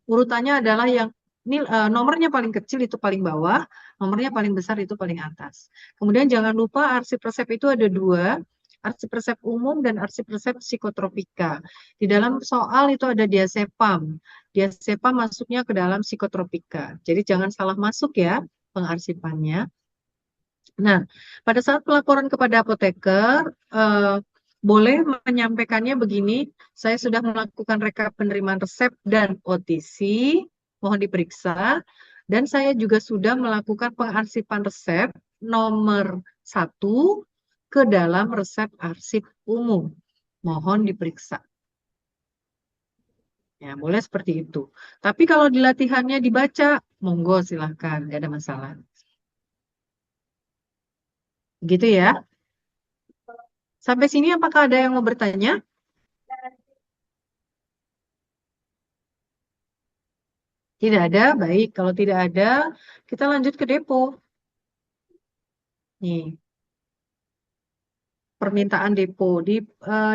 Urutannya adalah yang ini nomornya paling kecil itu paling bawah, nomornya paling besar itu paling atas. Kemudian jangan lupa arsip resep itu ada 2, arsip resep umum dan arsip resep psikotropika. Di dalam soal itu ada diazepam. Diazepam masuknya ke dalam psikotropika. Jadi jangan salah masuk ya pengarsipannya. Nah, pada saat pelaporan kepada apoteker, boleh menyampaikannya begini, saya sudah melakukan rekap penerimaan resep dan OTC, mohon diperiksa, dan saya juga sudah melakukan pengarsipan resep nomor 1 ke dalam resep arsip umum. Mohon diperiksa. Ya, boleh seperti itu. Tapi kalau di latihannya dibaca, monggo silahkan, nggak ada masalah. Gitu ya. Sampai sini apakah ada yang mau bertanya? Tidak ada, baik. Kalau tidak ada, kita lanjut ke depo. Nih, permintaan depo. Di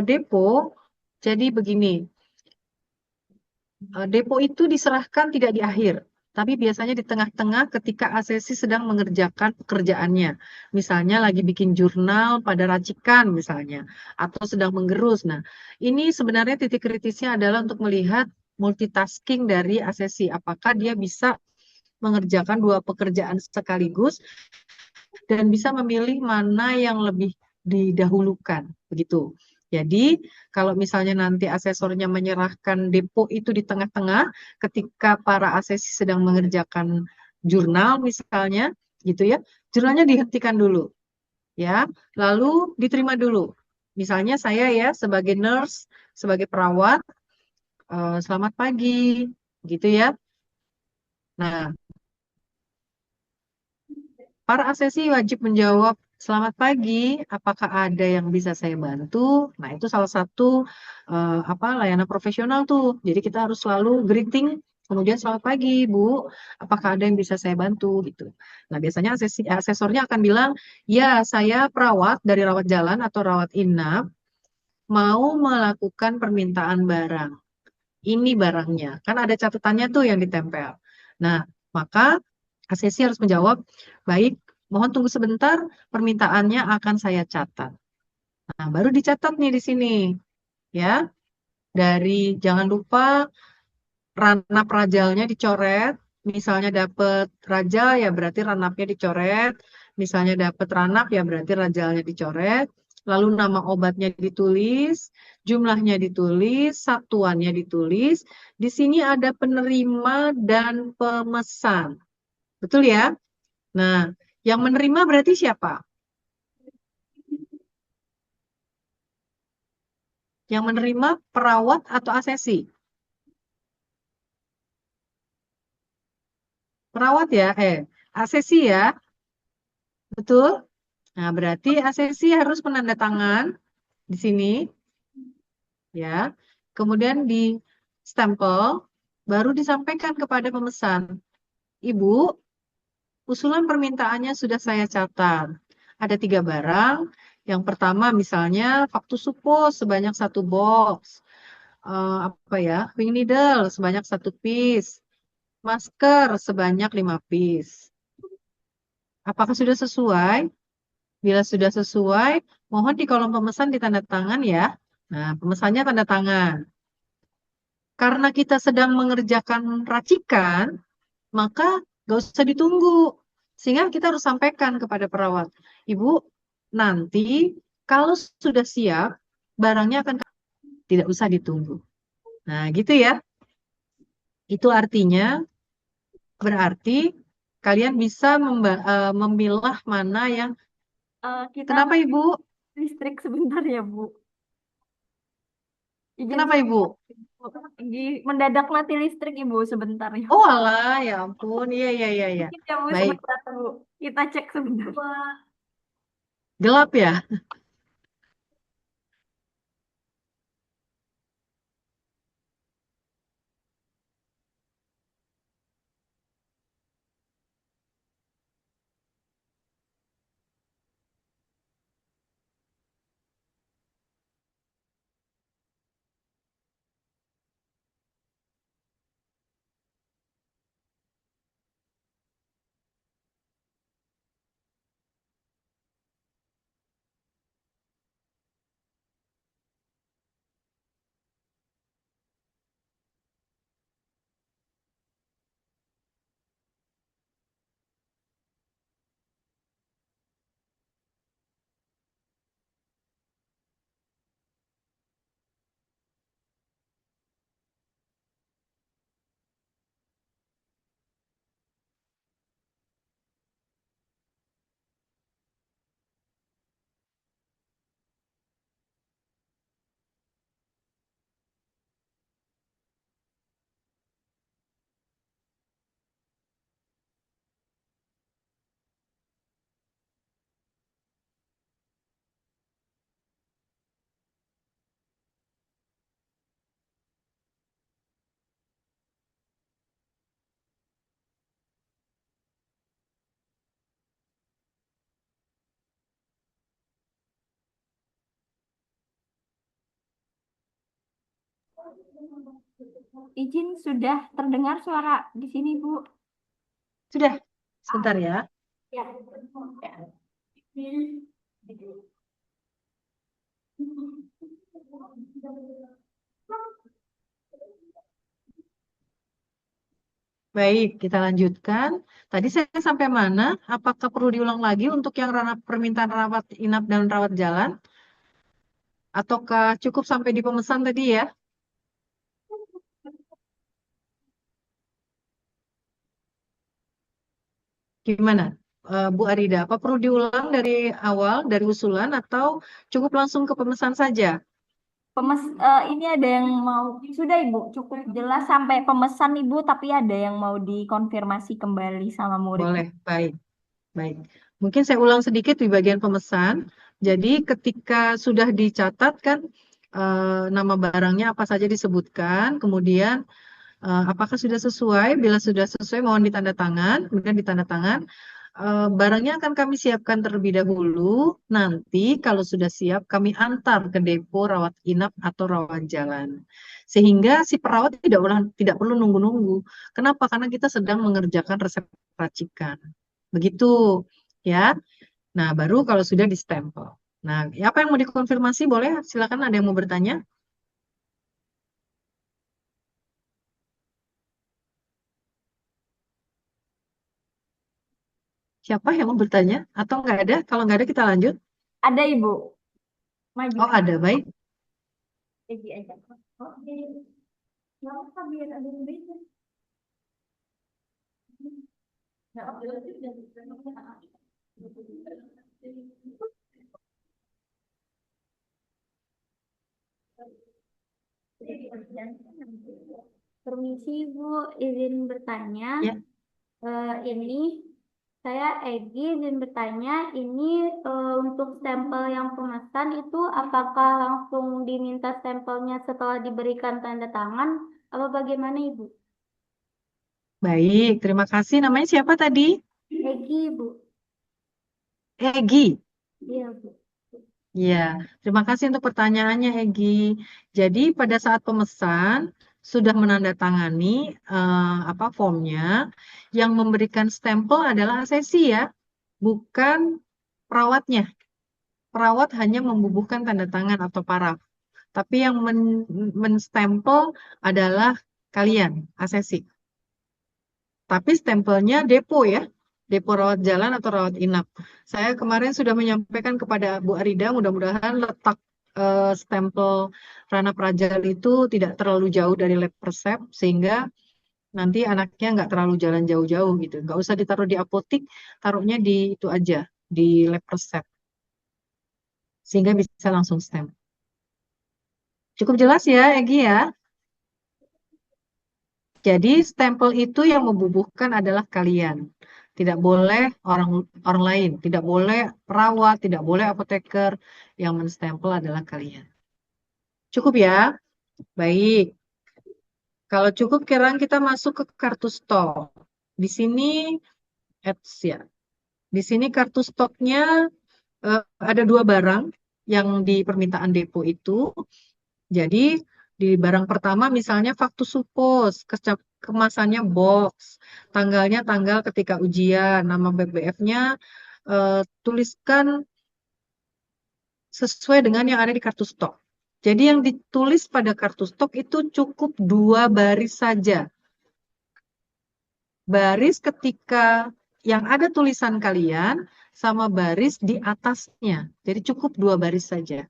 depo, jadi begini, depo itu diserahkan tidak di akhir, tapi biasanya di tengah-tengah ketika ASESI sedang mengerjakan pekerjaannya. Misalnya lagi bikin jurnal pada racikan misalnya, atau sedang menggerus. Nah, ini sebenarnya titik kritisnya adalah untuk melihat multitasking dari ASESI. Apakah dia bisa mengerjakan 2 pekerjaan sekaligus dan bisa memilih mana yang lebih didahulukan, begitu. Jadi, kalau misalnya nanti asesornya menyerahkan depo itu di tengah-tengah, ketika para asesi sedang mengerjakan jurnal misalnya, gitu ya, jurnalnya dihentikan dulu, ya, lalu diterima dulu. Misalnya saya ya sebagai nurse, sebagai perawat, selamat pagi, gitu ya. Nah, para asesi wajib menjawab, selamat pagi, apakah ada yang bisa saya bantu? Nah, itu salah satu layanan profesional tuh. Jadi kita harus selalu greeting Kemudian selamat pagi Bu, apakah ada yang bisa saya bantu gitu. Nah biasanya asesornya akan bilang, ya saya perawat dari rawat jalan atau rawat inap mau melakukan permintaan barang. Ini barangnya, kan ada catatannya tuh yang ditempel. Nah maka asesi harus menjawab, baik, mohon tunggu sebentar, permintaannya akan saya catat. Nah baru dicatat nih di sini, ya. Dari jangan lupa ranap rajalnya dicoret. Misalnya dapat rajal ya berarti ranapnya dicoret. Misalnya dapat ranap ya berarti rajalnya dicoret. Lalu nama obatnya ditulis, jumlahnya ditulis, satuannya ditulis. Di sini ada penerima dan pemesan. Betul ya? Nah, yang menerima berarti siapa? Yang menerima perawat atau asesi? Perawat ya, asesi ya, betul? Nah, berarti asesi harus penandatangan di sini, ya. Kemudian di stempel, baru disampaikan kepada pemesan. Ibu, usulan permintaannya sudah saya catat. Ada 3 barang. Yang pertama misalnya Factus Suppos sebanyak 1 box. Apa ya? Wing needle sebanyak 1 piece. Masker sebanyak 5 piece. Apakah sudah sesuai? Bila sudah sesuai, mohon di kolom pemesan ditandatangan ya. Nah, pemesannya tanda tangan. Karena kita sedang mengerjakan racikan, maka gak usah ditunggu. Sehingga kita harus sampaikan kepada perawat. Ibu, nanti kalau sudah siap, barangnya akan tidak usah ditunggu. Nah, gitu ya. Itu artinya berarti kalian bisa memilah mana yang. Kita Kenapa Ibu? listrik sebentar ya, Bu. Izin Kenapa Ibu? mendadak mati listrik, Ibu, sebentar ya. Oh alah, ya ampun. Iya, iya, iya, iya. Mungkin ya, Bu, Baik, sebentar, Bu. Kita cek sebentar. gelap ya. Izin sudah terdengar suara di sini, Bu. Sudah, sebentar ya. Ya. Baik, kita lanjutkan. Tadi saya sampai mana? Apakah perlu diulang lagi untuk yang permintaan rawat inap dan rawat jalan? Ataukah cukup sampai di pemesan tadi ya? Gimana, Bu Arida? Apa perlu diulang dari awal, dari usulan, atau cukup langsung ke pemesan saja? Ini ada yang mau, sudah Ibu, cukup jelas sampai pemesan Ibu, tapi ada yang mau dikonfirmasi kembali sama murid. Boleh, baik, baik. Mungkin saya ulang sedikit di bagian pemesan. Jadi ketika sudah dicatat kan nama barangnya apa saja disebutkan, kemudian Apakah sudah sesuai? Bila sudah sesuai, mohon ditanda tangan. Kemudian ditanda tangan. Barangnya akan kami siapkan terlebih dahulu. Nanti kalau sudah siap, kami antar ke depo rawat inap atau rawat jalan. Sehingga si perawat tidak perlu nunggu-nunggu. Kenapa? Karena kita sedang mengerjakan resep racikan. Begitu, ya. Nah, baru kalau sudah distempel. Nah, apa yang mau dikonfirmasi? Boleh, silakan ada yang mau bertanya? Siapa yang mau bertanya? Atau nggak ada? Kalau nggak ada, kita lanjut. Ada Ibu, maju. Oh, ada. Baik. Peggy aja. Oke. Nggak apa biar ada yang beda. Nggak apa. Permisi Ibu, izin bertanya. Ya. Ini saya Egi izin bertanya. Ini untuk stempel yang pemesan itu apakah langsung diminta stempelnya setelah diberikan tanda tangan? Apa bagaimana Ibu? Baik, terima kasih. Namanya siapa tadi? Egi Ibu. Egi. Iya Bu. Ya, terima kasih untuk pertanyaannya, Egi. Jadi pada saat pemesan sudah menandatangani formnya, yang memberikan stempel adalah ASESI ya, bukan perawatnya. Perawat hanya membubuhkan tanda tangan atau paraf. Tapi yang menstempel adalah kalian, ASESI. Tapi stempelnya depo ya, depo rawat jalan atau rawat inap. Saya kemarin sudah menyampaikan kepada Bu Arida, mudah-mudahan letak stempel Rana Prajal itu tidak terlalu jauh dari lab persep, sehingga nanti anaknya nggak terlalu jalan jauh-jauh gitu. Nggak usah ditaruh di apotik, taruhnya di itu aja, di lab persep, sehingga bisa langsung stempel. Cukup jelas ya, Egi ya? Jadi stempel itu yang membubuhkan adalah kalian. Tidak boleh orang orang lain, tidak boleh perawat, tidak boleh apoteker. Yang menstempel adalah kalian. Cukup ya? Baik. Kalau cukup, sekarang kita masuk ke kartu stok. Di sini ads ya. Di sini kartu stoknya ada 2 barang yang di permintaan depo itu. Jadi di barang pertama misalnya Factus Suppos, kemasannya box, tanggalnya tanggal ketika ujian, nama BBF-nya tuliskan sesuai dengan yang ada di kartu stok. Jadi yang ditulis pada kartu stok itu cukup 2 baris saja. Baris ketika yang ada tulisan kalian sama baris di atasnya. Jadi cukup 2 baris saja.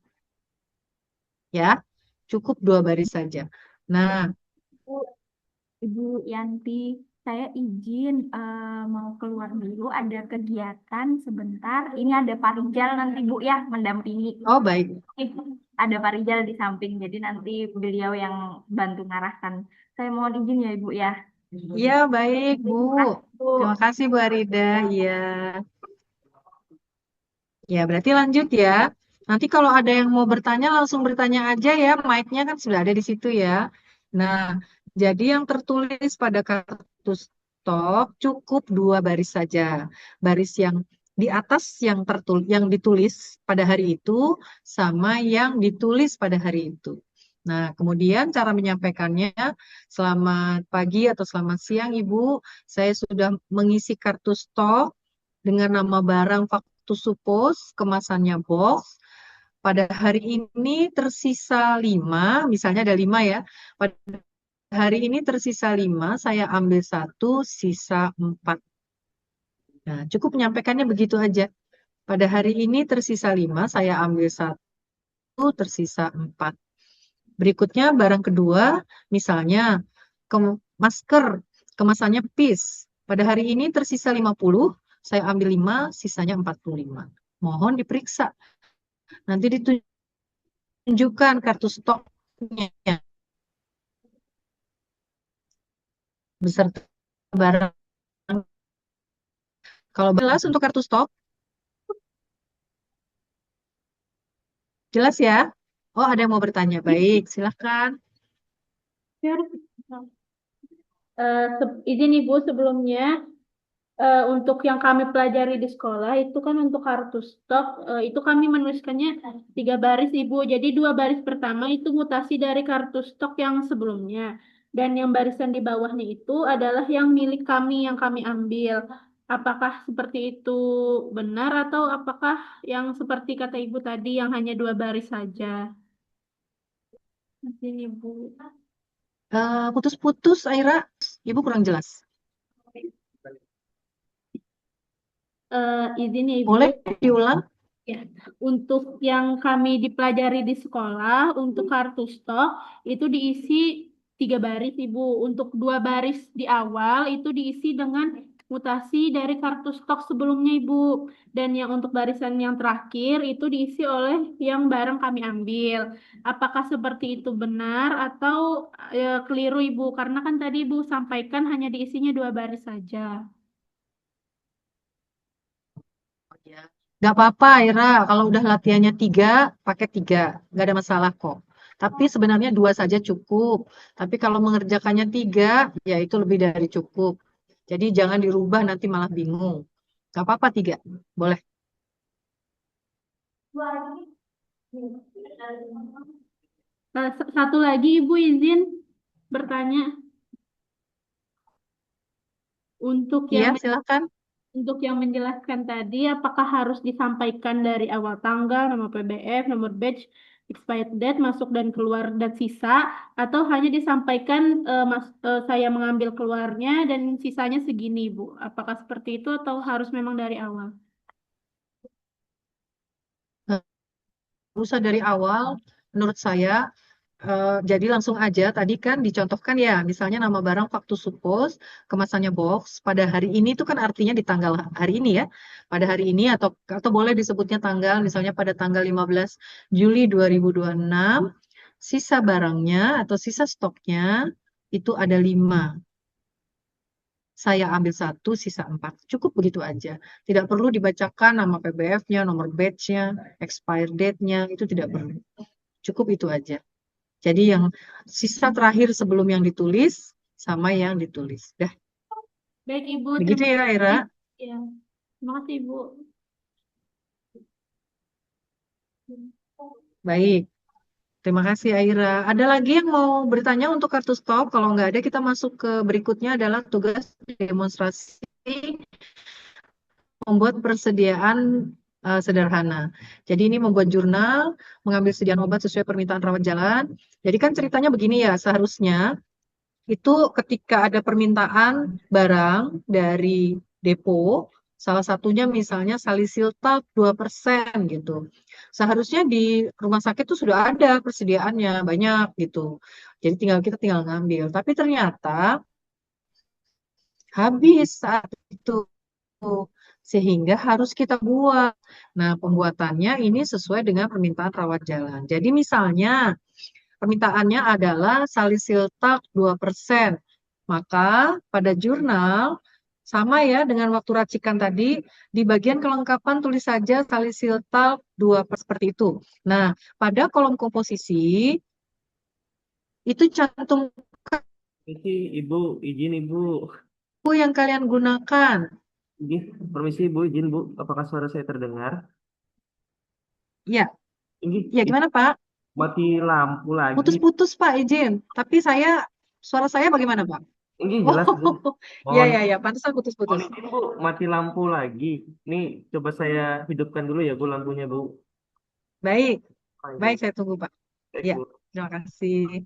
Ya, cukup 2 baris saja. Nah, Bu, Ibu Yanti, saya izin mau keluar dulu, ada kegiatan sebentar. Ini ada Pak Rijal nanti Bu ya mendampingi. oh baik. Ada Pak Rijal di samping, jadi nanti beliau yang bantu ngarahkan. Saya mohon izin ya Ibu ya. Iya, baik, Bu. Terima kasih, Bu. Terima kasih, Bu Arida. Iya. Ya, berarti lanjut ya. Nanti kalau ada yang mau bertanya, langsung bertanya aja ya. Mic-nya kan sudah ada di situ ya. Nah, jadi yang tertulis pada kartu stok cukup 2 baris saja. Baris yang di atas yang ditulis pada hari itu sama yang ditulis pada hari itu. Nah, kemudian cara menyampaikannya, selamat pagi atau selamat siang, Ibu. Saya sudah mengisi kartu stok dengan nama barang Factus Suppos, kemasannya box. Pada hari ini tersisa 5, misalnya ada 5 ya. Pada hari ini tersisa 5, saya ambil 1, sisa 4. Nah, cukup menyampaikannya begitu aja. Pada hari ini tersisa 5, saya ambil 1, tersisa 4. Berikutnya barang kedua, misalnya masker, kemasannya PIS. Pada hari ini tersisa 50, saya ambil 5, sisanya 45. Mohon diperiksa. Nanti ditunjukkan kartu stoknya beserta barang. Kalau jelas untuk kartu stok, jelas ya? Oh, ada yang mau bertanya. Baik, silahkan. Izin Ibu sebelumnya untuk yang kami pelajari di sekolah itu kan untuk kartu stok itu kami menuliskannya 3 baris Ibu. Jadi 2 baris pertama itu mutasi dari kartu stok yang sebelumnya dan yang barisan di bawahnya itu adalah yang milik kami yang kami ambil. Apakah seperti itu benar atau apakah yang seperti kata Ibu tadi yang hanya 2 baris saja? Izin Ibu. Putus-putus, Aira. Ibu kurang jelas. Izin ya Ibu. Boleh diulang? Ya, untuk yang kami dipelajari di sekolah, untuk kartu stok itu diisi 3 baris, Ibu. Untuk 2 baris di awal itu diisi dengan mutasi dari kartu stok sebelumnya, Ibu. Dan yang untuk barisan yang terakhir itu diisi oleh yang barang kami ambil. Apakah seperti itu benar atau keliru, Ibu? Karena kan tadi Ibu sampaikan hanya diisinya 2 baris saja. Ya. Nggak apa-apa, Ira. Kalau udah latihannya 3, pakai 3. Nggak ada masalah kok. Tapi sebenarnya 2 saja cukup. Tapi kalau mengerjakannya 3, ya itu lebih dari cukup. Jadi jangan dirubah nanti malah bingung. Nggak apa-apa 3. Boleh. Satu lagi Ibu izin bertanya untuk Iya, silakan. menjelaskan tadi apakah harus disampaikan dari awal tanggal, nama PBF, nomor batch, expired date, masuk dan keluar dan sisa atau hanya disampaikan saya mengambil keluarnya dan sisanya segini Ibu. Apakah seperti itu atau harus memang dari awal? Nggak usah dari awal, menurut saya. Jadi langsung aja, tadi kan dicontohkan ya, misalnya nama barang Factus Suppos, kemasannya box, pada hari ini itu kan artinya di tanggal hari ini ya, pada hari ini atau boleh disebutnya tanggal, misalnya pada tanggal 15 Juli 2026, sisa barangnya atau sisa stoknya itu ada 5. Saya ambil 1, sisa 4. Cukup begitu aja. Tidak perlu dibacakan nama PBF-nya, nomor batch-nya, expire date-nya, itu tidak perlu. Cukup itu aja. Jadi yang sisa terakhir sebelum yang ditulis sama yang ditulis. Dah, Baik Ibu, begitu terima ya, Ira. kasih. Ya, terima kasih Ibu. Baik, terima kasih Aira. Ada lagi yang mau bertanya untuk kartu stop? Kalau nggak ada, kita masuk ke berikutnya adalah tugas demonstrasi membuat persediaan sederhana. Jadi ini membuat jurnal, mengambil sediaan obat sesuai permintaan rawat jalan. Jadi kan ceritanya begini ya, seharusnya itu ketika ada permintaan barang dari depo, salah satunya misalnya salisiltal 2% gitu. Seharusnya di rumah sakit itu sudah ada persediaannya banyak gitu. Jadi kita tinggal ngambil. Tapi ternyata habis saat itu sehingga harus kita buat. Nah, pembuatannya ini sesuai dengan permintaan rawat jalan. Jadi misalnya permintaannya adalah salisiltak 2%. Maka pada jurnal sama ya dengan waktu racikan tadi, di bagian kelengkapan tulis saja salisiltak 2% seperti itu. Nah, pada kolom komposisi itu cantumkan Permisi Ibu, izin Ibu. buku yang kalian gunakan. Izin, permisi Ibu, izin Bu. Apakah suara saya terdengar? Ya, Ini ya gimana Pak? mati lampu lagi. Putus-putus Pak, izin. Tapi suara saya bagaimana Pak? Ini Oh, jelas Bu. ya Mohon, ya ya, pantesan mohon putus-putus. izin Bu, mati lampu lagi. Nih, coba saya hidupkan dulu ya Bu lampunya Bu. Baik, Baik Bu. baik saya tunggu Pak. Baik Ya, Bu. terima kasih.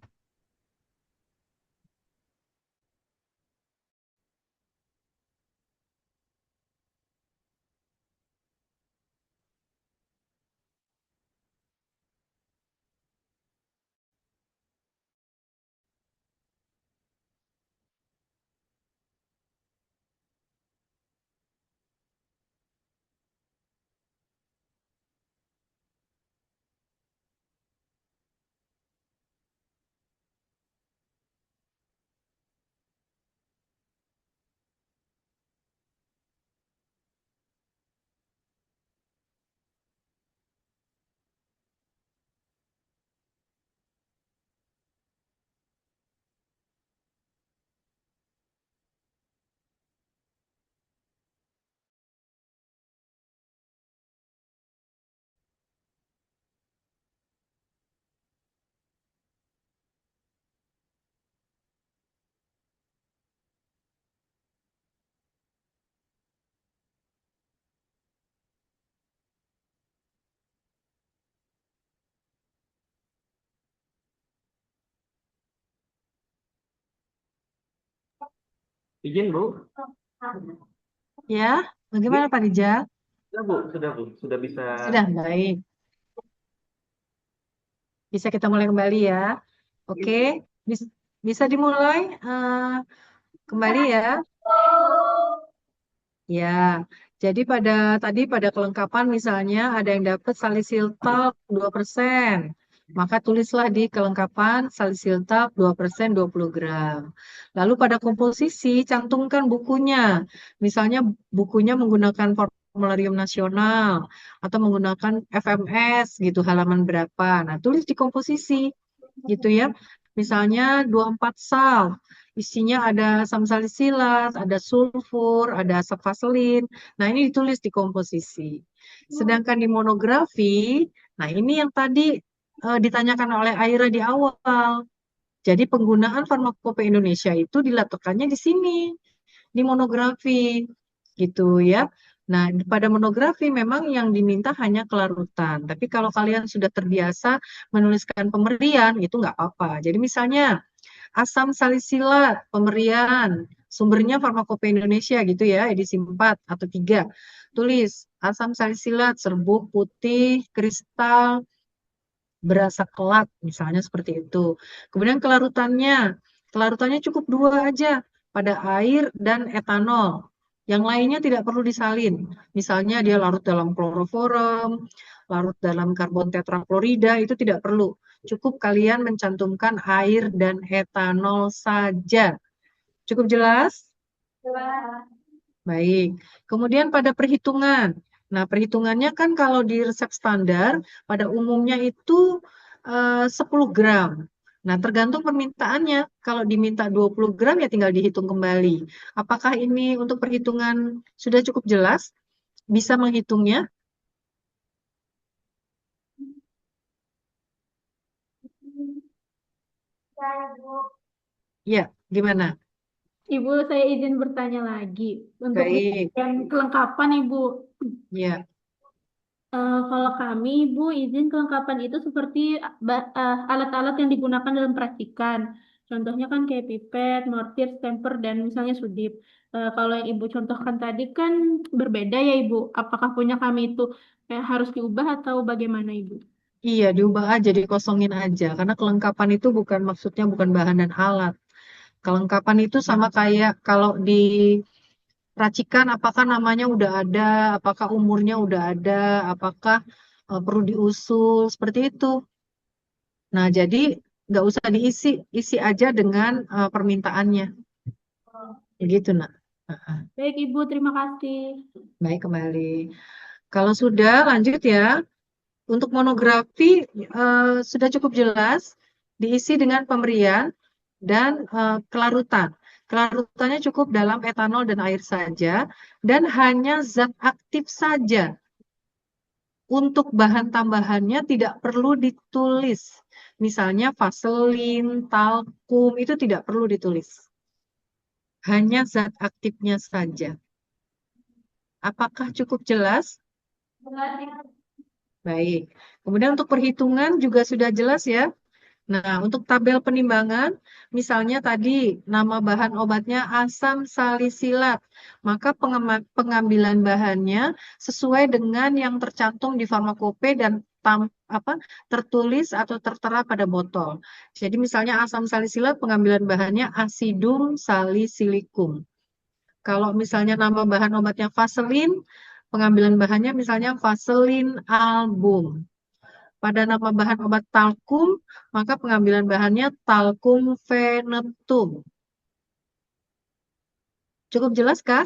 Izin, Bu. Ya, bagaimana Pak Rijal? Sudah, Bu. Sudah bisa. Sudah, baik. Bisa kita mulai kembali ya. Oke, bisa dimulai kembali ya. Ya, jadi pada kelengkapan misalnya ada yang dapat salisiltab 2%. Maka tulislah di kelengkapan salisiltab 2% 20 gram. Lalu pada komposisi cantumkan bukunya. Misalnya bukunya menggunakan formularium nasional atau menggunakan FMS gitu halaman berapa. Nah, tulis di komposisi gitu ya. Misalnya 24 sal. Isinya ada asam salisilat, ada sulfur, ada asap vaselin. Nah, ini ditulis di komposisi. Sedangkan di monografi, nah ini yang tadi ditanyakan oleh Aira di awal. Jadi penggunaan farmakope Indonesia itu diletakkannya di sini, di monografi, gitu ya. Nah, pada monografi memang yang diminta hanya kelarutan. Tapi kalau kalian sudah terbiasa menuliskan pemerian, itu nggak apa-apa. Jadi misalnya asam salisilat, pemerian, sumbernya Farmakope Indonesia gitu ya, edisi 4 atau 3. Tulis asam salisilat, serbuk putih, kristal, berasa kelat, misalnya seperti itu. Kemudian kelarutannya cukup 2 aja, pada air dan etanol. Yang lainnya tidak perlu disalin. Misalnya dia larut dalam kloroform, larut dalam karbon tetraklorida, itu tidak perlu. Cukup kalian mencantumkan air dan etanol saja. Cukup jelas? Baik. Kemudian pada perhitungan. Nah, perhitungannya kan kalau di resep standar, pada umumnya itu 10 gram. Nah, tergantung permintaannya. Kalau diminta 20 gram, ya tinggal dihitung kembali. Apakah ini untuk perhitungan sudah cukup jelas? Bisa menghitungnya? Ya, gimana? Ibu, saya izin bertanya lagi. Untuk di Baik. bagian kelengkapan, Ibu. Ya. Kalau kami, Ibu, izin kelengkapan itu seperti alat-alat yang digunakan dalam praktikan. Contohnya kan kayak pipet, mortir, stemper, dan misalnya sudip. Kalau yang Ibu contohkan tadi kan berbeda ya, Ibu. Apakah punya kami itu harus diubah atau bagaimana, Ibu? Iya, diubah aja, dikosongin aja. Karena kelengkapan itu maksudnya bukan bahan dan alat. Kelengkapan itu sama kayak kalau di racikan, apakah namanya udah ada, apakah umurnya udah ada, apakah perlu diusul, seperti itu. Nah, jadi nggak usah diisi, isi aja dengan permintaannya. Begitu, nak. Heeh. Baik, Ibu, terima kasih. Baik, kembali. Kalau sudah, lanjut ya. Untuk monografi sudah cukup jelas, diisi dengan pemberian dan kelarutan. Kelarutannya cukup dalam etanol dan air saja, dan hanya zat aktif saja. Untuk bahan tambahannya tidak perlu ditulis. Misalnya vaselin, talkum, itu tidak perlu ditulis. Hanya zat aktifnya saja. Apakah cukup jelas? Baik. Kemudian untuk perhitungan juga sudah jelas ya. Nah, untuk tabel penimbangan, misalnya tadi nama bahan obatnya asam salisilat, maka pengambilan bahannya sesuai dengan yang tercantum di farmakope dan tertulis atau tertera pada botol. Jadi misalnya asam salisilat pengambilan bahannya asidum salisilicum. Kalau misalnya nama bahan obatnya vaselin, pengambilan bahannya misalnya vaselin album. Pada nama bahan obat talkum, maka pengambilan bahannya talkum venetum. Cukup jelaskah?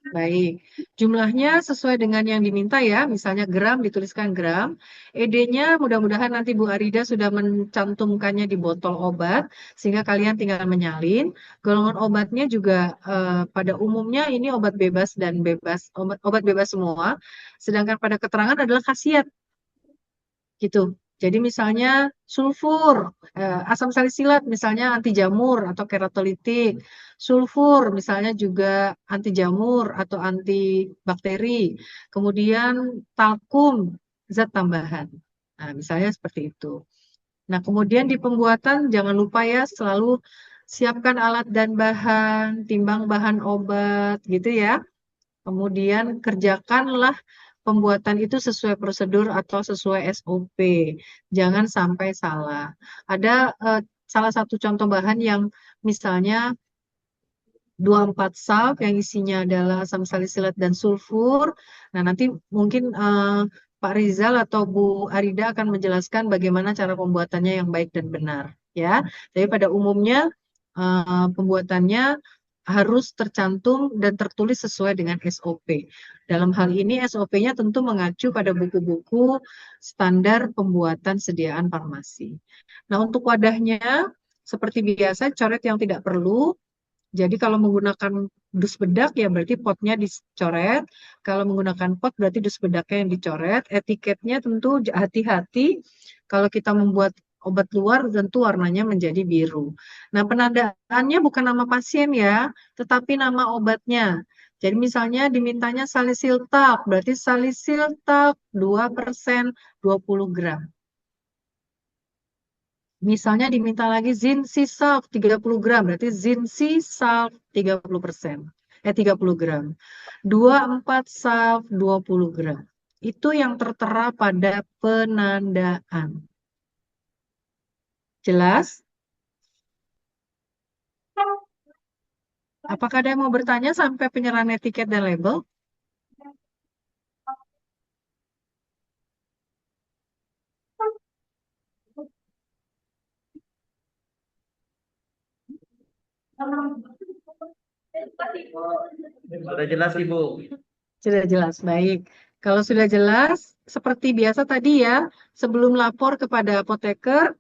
Baik. Jumlahnya sesuai dengan yang diminta ya. Misalnya gram, dituliskan gram. ED-nya mudah-mudahan nanti Bu Arida sudah mencantumkannya di botol obat, sehingga kalian tinggal menyalin. Golongan obatnya juga pada umumnya ini obat bebas dan bebas, obat bebas semua. Sedangkan pada keterangan adalah khasiat. Gitu. Jadi misalnya sulfur, asam salisilat misalnya anti jamur atau keratolitik. Sulfur misalnya juga anti jamur atau anti bakteri. Kemudian talkum, zat tambahan. Nah, misalnya seperti itu. Nah, kemudian di pembuatan jangan lupa ya selalu siapkan alat dan bahan, timbang bahan obat, gitu ya. Kemudian kerjakanlah pembuatan itu sesuai prosedur atau sesuai SOP. Jangan sampai salah. Ada salah satu contoh bahan yang misalnya 24 salv yang isinya adalah asam salisilat dan sulfur. Nah, nanti mungkin Pak Rizal atau Bu Arida akan menjelaskan bagaimana cara pembuatannya yang baik dan benar, ya. Tapi pada umumnya pembuatannya harus tercantum dan tertulis sesuai dengan SOP. Dalam hal ini SOP-nya tentu mengacu pada buku-buku standar pembuatan sediaan farmasi. Nah, untuk wadahnya seperti biasa coret yang tidak perlu. Jadi kalau menggunakan dus bedak ya berarti potnya dicoret. Kalau menggunakan pot berarti dus bedaknya yang dicoret. Etiketnya tentu hati-hati. Kalau kita membuat obat luar tentu warnanya menjadi biru. Nah, penandaannya bukan nama pasien ya, tetapi nama obatnya. Jadi misalnya dimintanya salisil talk, berarti salisil talk 2% 20 gram. Misalnya diminta lagi zinc salve 30 gram, berarti zinc salve 30%. 30 gram. 24 salve 20 gram. Itu yang tertera pada penandaan. Jelas? Apakah ada yang mau bertanya sampai penyerahan etiket dan label? Sudah jelas, Ibu. Sudah jelas, baik. Kalau sudah jelas, seperti biasa tadi ya, sebelum lapor kepada apoteker,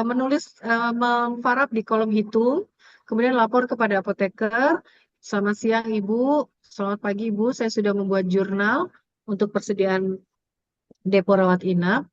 menulis memfarap di kolom hitung, kemudian lapor kepada apoteker. Selamat siang Ibu, selamat pagi Ibu, saya sudah membuat jurnal untuk persediaan depo rawat inap.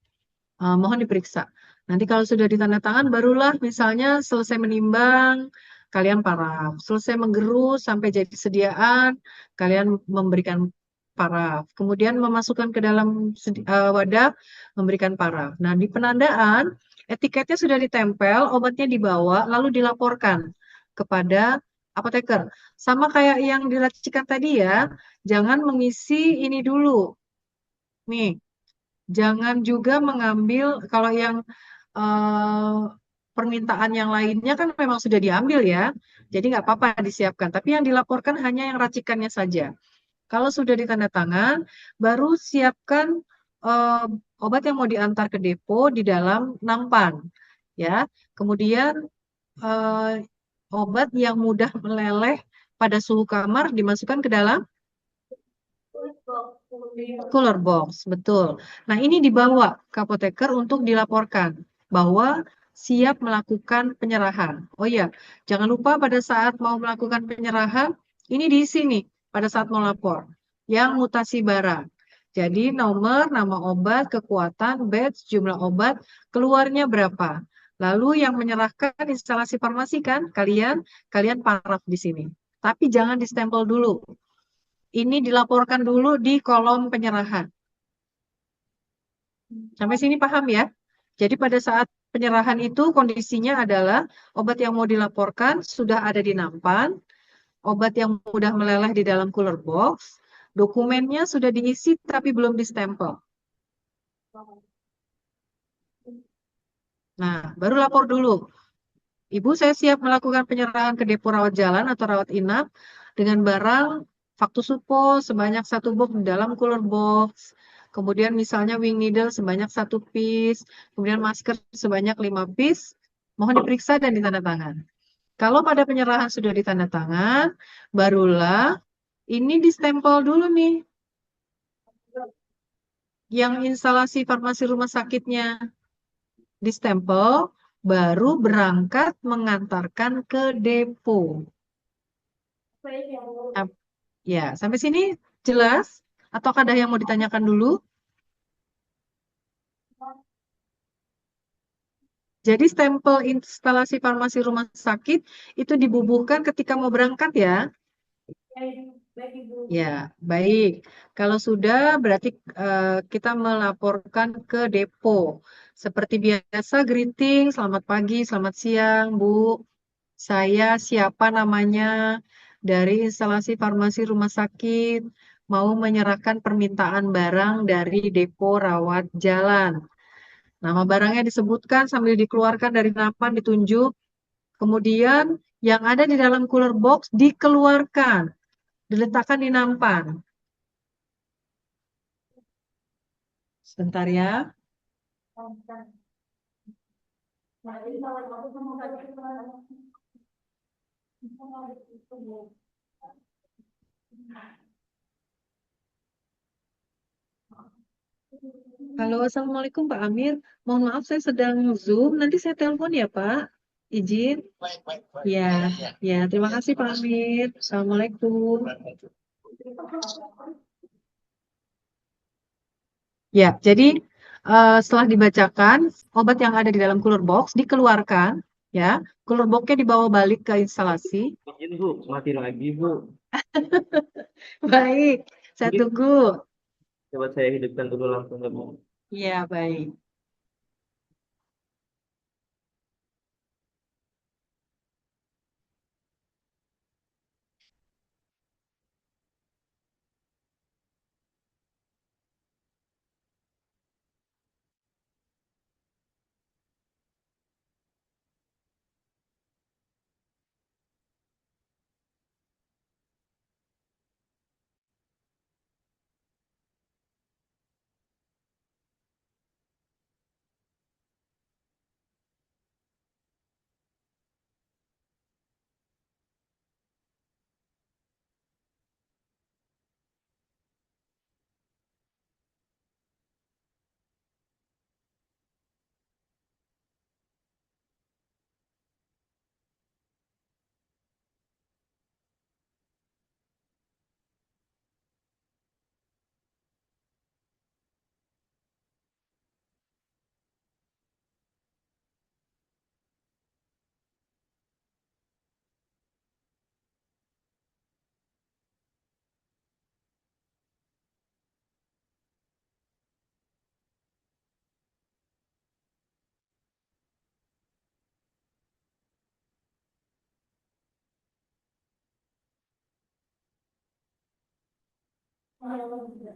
Mohon diperiksa. Nanti kalau sudah ditandatangan, barulah misalnya selesai menimbang, kalian paraf. Selesai menggerus sampai jadi sediaan, kalian memberikan paraf. Kemudian memasukkan ke dalam wadah, memberikan paraf. Nah, di penandaan, etiketnya sudah ditempel, obatnya dibawa, lalu dilaporkan kepada apoteker. Sama kayak yang diracikan tadi ya, jangan mengisi ini dulu. Nih, jangan juga mengambil kalau yang permintaan yang lainnya kan memang sudah diambil ya. Jadi nggak apa-apa disiapkan. Tapi yang dilaporkan hanya yang racikannya saja. Kalau sudah ditandatangan, baru siapkan eh, obat yang mau diantar ke depo di dalam nampan. Ya, kemudian eh, obat yang mudah meleleh pada suhu kamar dimasukkan ke dalam cooler box, betul. Nah, ini dibawa ke apoteker untuk dilaporkan bahwa siap melakukan penyerahan. Oh ya, jangan lupa pada saat mau melakukan penyerahan, ini diisi nih pada saat mau lapor. Yang mutasi barang. Jadi nomor, nama obat, kekuatan, batch, jumlah obat, keluarnya berapa. Lalu yang menyerahkan instalasi farmasi kan, kalian paraf di sini. Tapi jangan distempel dulu. Ini dilaporkan dulu di kolom penyerahan. Sampai sini paham ya? Jadi pada saat penyerahan itu kondisinya adalah obat yang mau dilaporkan sudah ada di nampan, obat yang mudah meleleh di dalam cooler box, dokumennya sudah diisi tapi belum distempel. Nah, baru lapor dulu. Ibu, saya siap melakukan penyerahan ke depo rawat jalan atau rawat inap dengan barang Vaktu Supo sebanyak 1 box di dalam cooler box. Kemudian misalnya wing needle sebanyak 1 piece. Kemudian masker sebanyak 5 piece. Mohon diperiksa dan ditandatangan. Kalau pada penyerahan sudah ditandatangan, barulah ini distempel dulu nih. Yang instalasi farmasi rumah sakitnya distempel, baru berangkat mengantarkan ke depo. Ya, sampai sini jelas? Atau ada yang mau ditanyakan dulu? Jadi stempel instalasi farmasi rumah sakit itu dibubuhkan ketika mau berangkat ya? Ya, baik. Kalau sudah berarti kita melaporkan ke depo. Seperti biasa greeting, selamat pagi, selamat siang, Bu. saya siapa namanya dari instalasi farmasi rumah sakit mau menyerahkan permintaan barang dari depo rawat jalan. Nama barangnya disebutkan sambil dikeluarkan dari nampan ditunjuk. Kemudian yang ada di dalam cooler box dikeluarkan, diletakkan di nampan. Sebentar ya. Halo, Assalamualaikum Pak Amir. Mohon maaf saya sedang Zoom. Nanti saya telepon ya Pak. Izin. Ya, ya. Terima kasih Pak Amir. Assalamualaikum. Ya, jadi setelah dibacakan, obat yang ada di dalam cooler box dikeluarkan, ya. Cooler boxnya dibawa balik ke instalasi. Izin Bu, mati lagi Bu. Baik, saya Mungkin tunggu. coba saya hidupkan dulu langsung ya Bu. Ya, baik.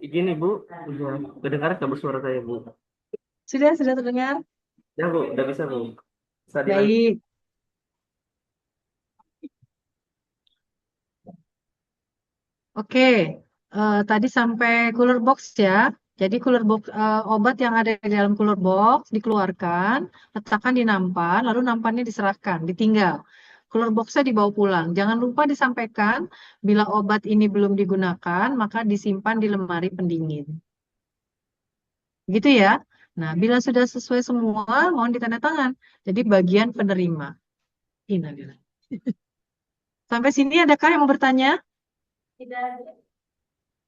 Izin nih Bu, udah kedengaran nggak Bu suara saya Bu? Sudah terdengar? Ya Bu, udah bisa Bu. Bisa dilanjut. Baik. Oke, tadi sampai cooler box ya. Jadi cooler box obat yang ada di dalam cooler box dikeluarkan, letakkan di nampan, lalu nampannya diserahkan, ditinggal. Cooler boxnya dibawa pulang. Jangan lupa disampaikan bila obat ini belum digunakan, maka disimpan di lemari pendingin. Gitu ya. Nah, bila sudah sesuai semua, mohon ditandatangan. Jadi bagian penerima. Innalillah. Sampai sini adakah yang mau bertanya? Tidak.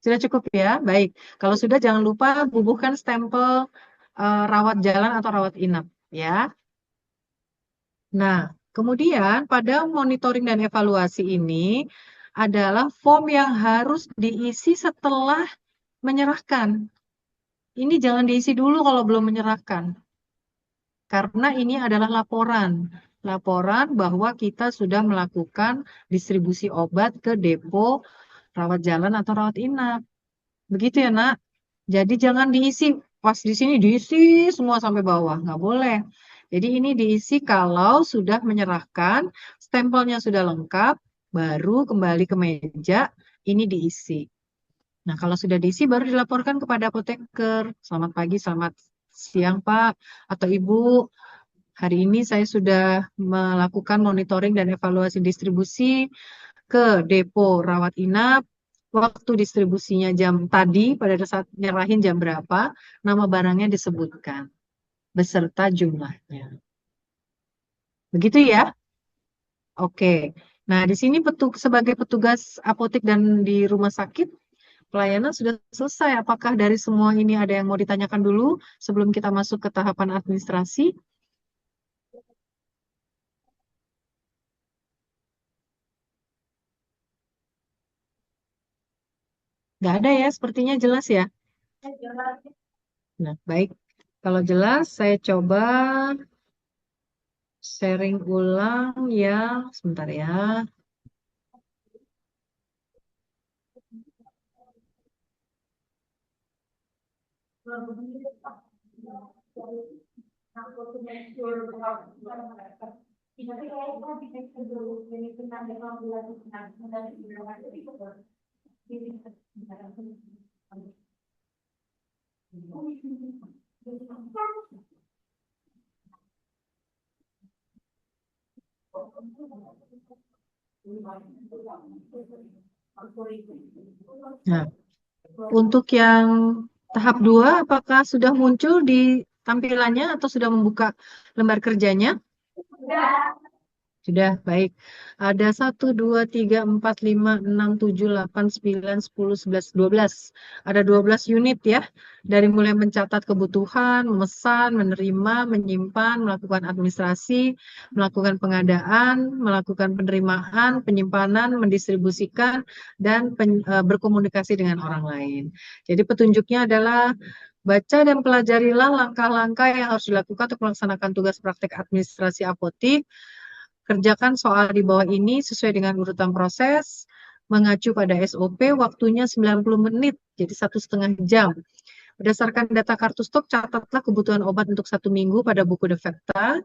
Sudah cukup ya? Baik. Kalau sudah jangan lupa bubuhkan stempel rawat jalan atau rawat inap ya. Nah, kemudian pada monitoring dan evaluasi ini adalah form yang harus diisi setelah menyerahkan. Ini jangan diisi dulu kalau belum menyerahkan. Karena ini adalah laporan. Laporan bahwa kita sudah melakukan distribusi obat ke depo rawat jalan atau rawat inap. Begitu ya, Nak? Jadi jangan diisi pas di sini diisi semua sampai bawah, nggak boleh. Jadi ini diisi kalau sudah menyerahkan, stempelnya sudah lengkap, baru kembali ke meja, ini diisi. Nah, kalau sudah diisi baru dilaporkan kepada apoteker. Selamat pagi, selamat siang Pak atau Ibu. Hari ini saya sudah melakukan monitoring dan evaluasi distribusi ke depo rawat inap. Waktu distribusinya jam tadi, pada saat nyerahin jam berapa, nama barangnya disebutkan, beserta jumlahnya. Begitu ya? Oke. Nah, di sini sebagai petugas apotek dan di rumah sakit, pelayanan sudah selesai. Apakah dari semua ini ada yang mau ditanyakan dulu sebelum kita masuk ke tahapan administrasi? Nggak ada ya, sepertinya jelas ya. Nah, baik. Kalau jelas, saya coba sharing ulang ya, sebentar ya. Nah, untuk yang tahap 2, apakah sudah muncul di tampilannya atau sudah membuka lembar kerjanya? Sudah, baik. Ada 1, 2, 3, 4, 5, 6, 7, 8, 9, 10, 11, 12. Ada 12 unit ya. Dari mulai mencatat kebutuhan, memesan, menerima, menyimpan, melakukan administrasi, melakukan pengadaan, melakukan penerimaan, penyimpanan, mendistribusikan, dan berkomunikasi dengan orang lain. Jadi petunjuknya adalah baca dan pelajarilah langkah-langkah yang harus dilakukan untuk melaksanakan tugas praktek administrasi apotik. Kerjakan soal di bawah ini sesuai dengan urutan proses, mengacu pada SOP, waktunya 90 menit, jadi 1,5 jam. Berdasarkan data kartu stok, catatlah kebutuhan obat untuk 1 minggu pada buku Defekta.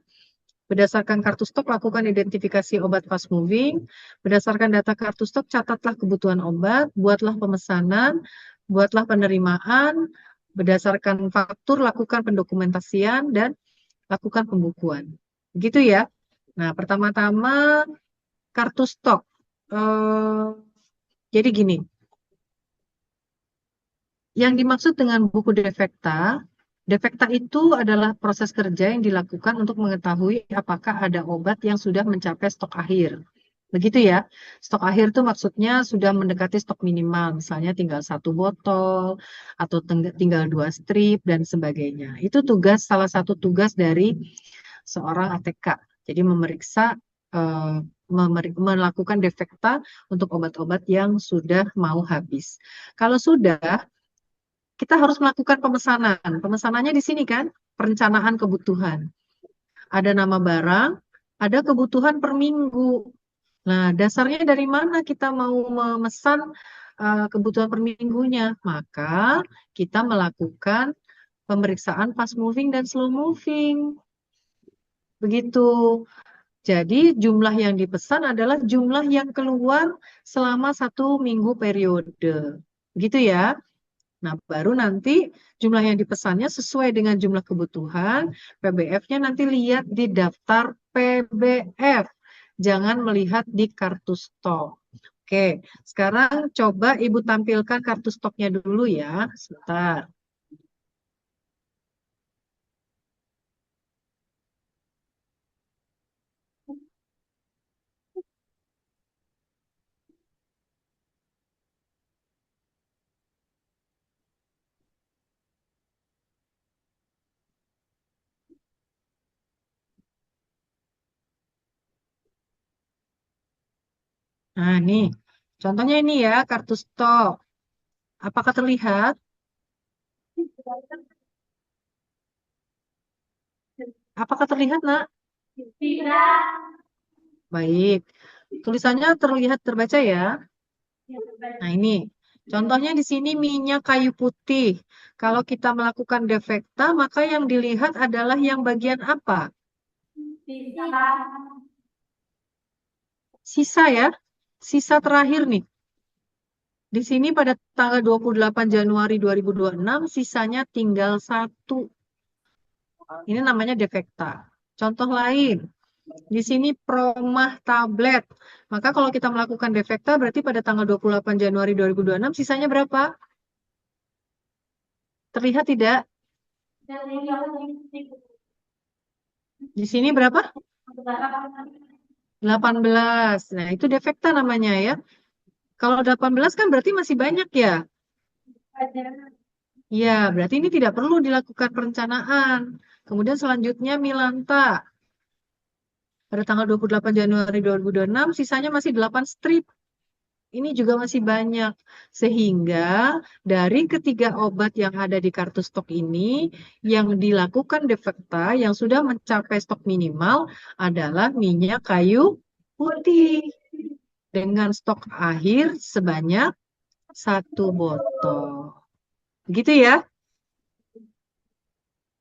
Berdasarkan kartu stok, lakukan identifikasi obat fast moving. Berdasarkan data kartu stok, catatlah kebutuhan obat, buatlah pemesanan, buatlah penerimaan. Berdasarkan faktur, lakukan pendokumentasian, dan lakukan pembukuan. Begitu ya. Nah, pertama-tama kartu stok. Jadi gini, yang dimaksud dengan buku defekta itu adalah proses kerja yang dilakukan untuk mengetahui apakah ada obat yang sudah mencapai stok akhir. Begitu ya. Stok akhir itu maksudnya sudah mendekati stok minimal, misalnya tinggal 1 botol atau tinggal 2 strip dan sebagainya. Itu salah satu tugas dari seorang ATK. Jadi memeriksa melakukan defekta untuk obat-obat yang sudah mau habis. Kalau sudah, kita harus melakukan pemesanan. Pemesanannya di sini kan, perencanaan kebutuhan. Ada nama barang, ada kebutuhan per minggu. Nah, dasarnya dari mana kita mau memesan kebutuhan per minggunya? Maka kita melakukan pemeriksaan fast moving dan slow moving. Begitu. Jadi jumlah yang dipesan adalah jumlah yang keluar selama 1 minggu periode. Begitu ya. Nah, baru nanti jumlah yang dipesannya sesuai dengan jumlah kebutuhan, PBF-nya nanti lihat di daftar PBF. Jangan melihat di kartu stok. Oke, sekarang coba Ibu tampilkan kartu stoknya dulu ya. Sebentar. Nah, nih. Contohnya ini ya, kartu stok. Apakah terlihat? Apakah terlihat, Nak? Baik. Tulisannya terlihat terbaca ya. Nah, ini. Contohnya di sini minyak kayu putih. Kalau kita melakukan defekta, maka yang dilihat adalah yang bagian apa? Sisa ya. Sisa terakhir nih. Di sini pada tanggal 28 Januari 2026, sisanya tinggal 1. Ini namanya defekta. Contoh lain. Di sini promah tablet. Maka kalau kita melakukan defekta, berarti pada tanggal 28 Januari 2026, sisanya berapa? Terlihat tidak? Di sini berapa? 18. Nah, itu defekta namanya ya. Kalau 18 kan berarti masih banyak ya. Ya, berarti ini tidak perlu dilakukan perencanaan. Kemudian selanjutnya Milanta. Pada tanggal 28 Januari 2026, sisanya masih 8 strip. ini juga masih banyak. Sehingga dari ketiga obat yang ada di kartu stok ini, yang dilakukan defekta yang sudah mencapai stok minimal adalah minyak kayu putih dengan stok akhir sebanyak 1 botol. Gitu ya.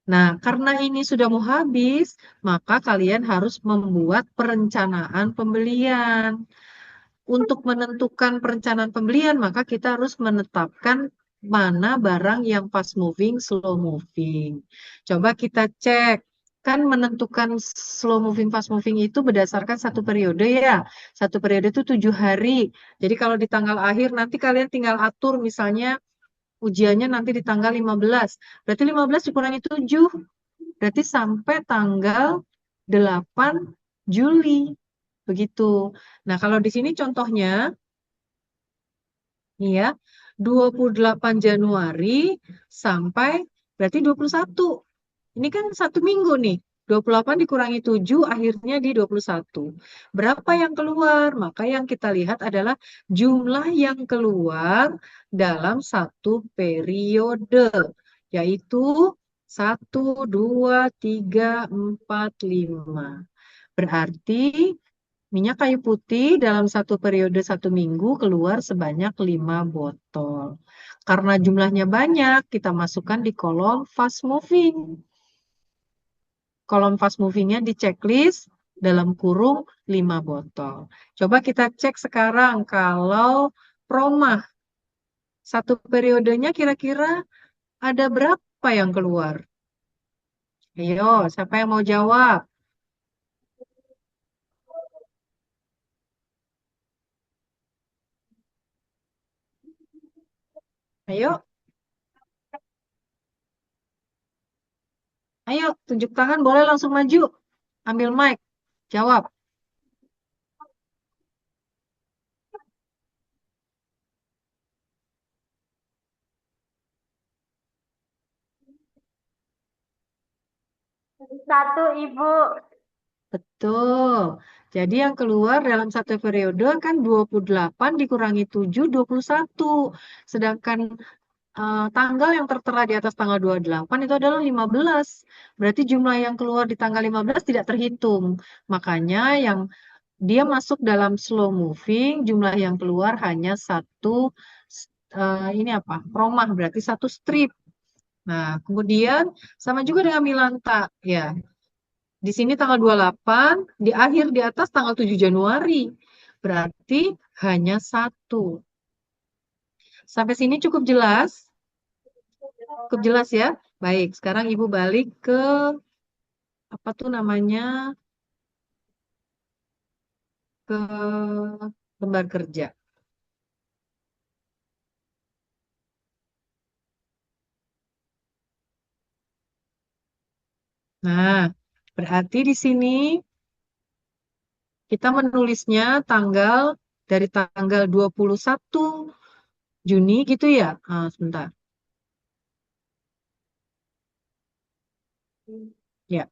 Nah, karena ini sudah mau habis, maka kalian harus membuat perencanaan pembelian. Untuk menentukan perencanaan pembelian, maka kita harus menetapkan mana barang yang fast moving, slow moving. Coba kita cek. Kan menentukan slow moving, fast moving itu berdasarkan satu periode ya. Satu periode itu 7 hari. Jadi kalau di tanggal akhir nanti kalian tinggal atur misalnya ujiannya nanti di tanggal 15. Berarti 15 dikurangi 7. Berarti sampai tanggal 8 Juli. Begitu. Nah, kalau di sini contohnya, nih ya, 28 Januari sampai berarti 21. Ini kan 1 minggu nih. 28 dikurangi 7, akhirnya di 21. Berapa yang keluar? Maka yang kita lihat adalah jumlah yang keluar dalam satu periode, yaitu 1, 2, 3, 4, 5. Berarti minyak kayu putih dalam satu periode 1 minggu keluar sebanyak 5 botol. Karena jumlahnya banyak, kita masukkan di kolom fast moving. Kolom fast movingnya di checklist dalam kurung 5 botol. Coba kita cek sekarang kalau promah satu periodenya kira-kira ada berapa yang keluar? Ayo, siapa yang mau jawab? Ayo, ayo, tunjuk tangan boleh langsung maju. Ambil mic, jawab. Satu, Ibu. Betul. Jadi yang keluar dalam satu periode kan 28 dikurangi 7, 21. Sedangkan tanggal yang tertera di atas tanggal 28 itu adalah 15. Berarti jumlah yang keluar di tanggal 15 tidak terhitung. Makanya yang dia masuk dalam slow moving, jumlah yang keluar hanya ini apa? Promah, berarti satu strip. Nah, kemudian sama juga dengan Milanta, ya. Di sini tanggal 28, di akhir di atas tanggal 7 Januari. Berarti hanya satu. Sampai sini cukup jelas? Cukup jelas ya? Baik, sekarang Ibu balik ke apa tuh namanya? Ke lembar kerja. Nah, berarti di sini kita menulisnya dari tanggal 21 Juni gitu ya. Sebentar. Ya.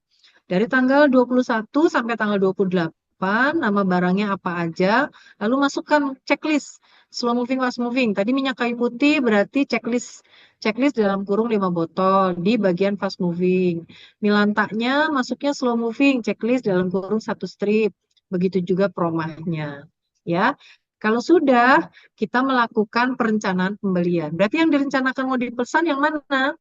Dari tanggal 21 sampai tanggal 28, nama barangnya apa aja, lalu masukkan checklist slow moving, fast moving. Tadi minyak kayu putih berarti checklist checklist dalam kurung 5 botol di bagian fast moving. Milantanya masuknya slow moving, checklist dalam kurung 1 strip. Begitu juga promahnya. Ya. Kalau sudah, kita melakukan perencanaan pembelian. Berarti yang direncanakan mau dipesan yang mana?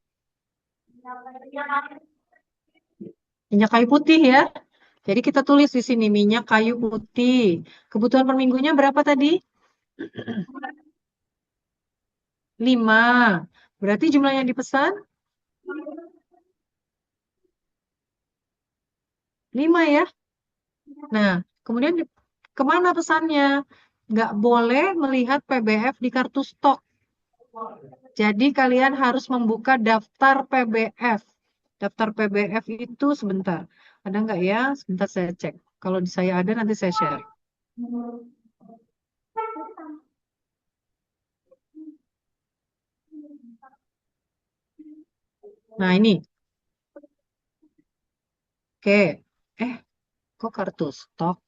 Minyak kayu putih ya. Jadi kita tulis di sini minyak kayu putih. Kebutuhan per minggunya berapa tadi? 5. Berarti jumlah yang dipesan 5 ya. Nah, kemudian kemana pesannya? Nggak boleh melihat PBF di kartu stok. Jadi kalian harus membuka daftar PBF. Daftar PBF itu sebentar. Ada nggak ya? Sebentar saya cek. Kalau di saya ada nanti saya share. Nah ini. Oke. Kok kartu stok?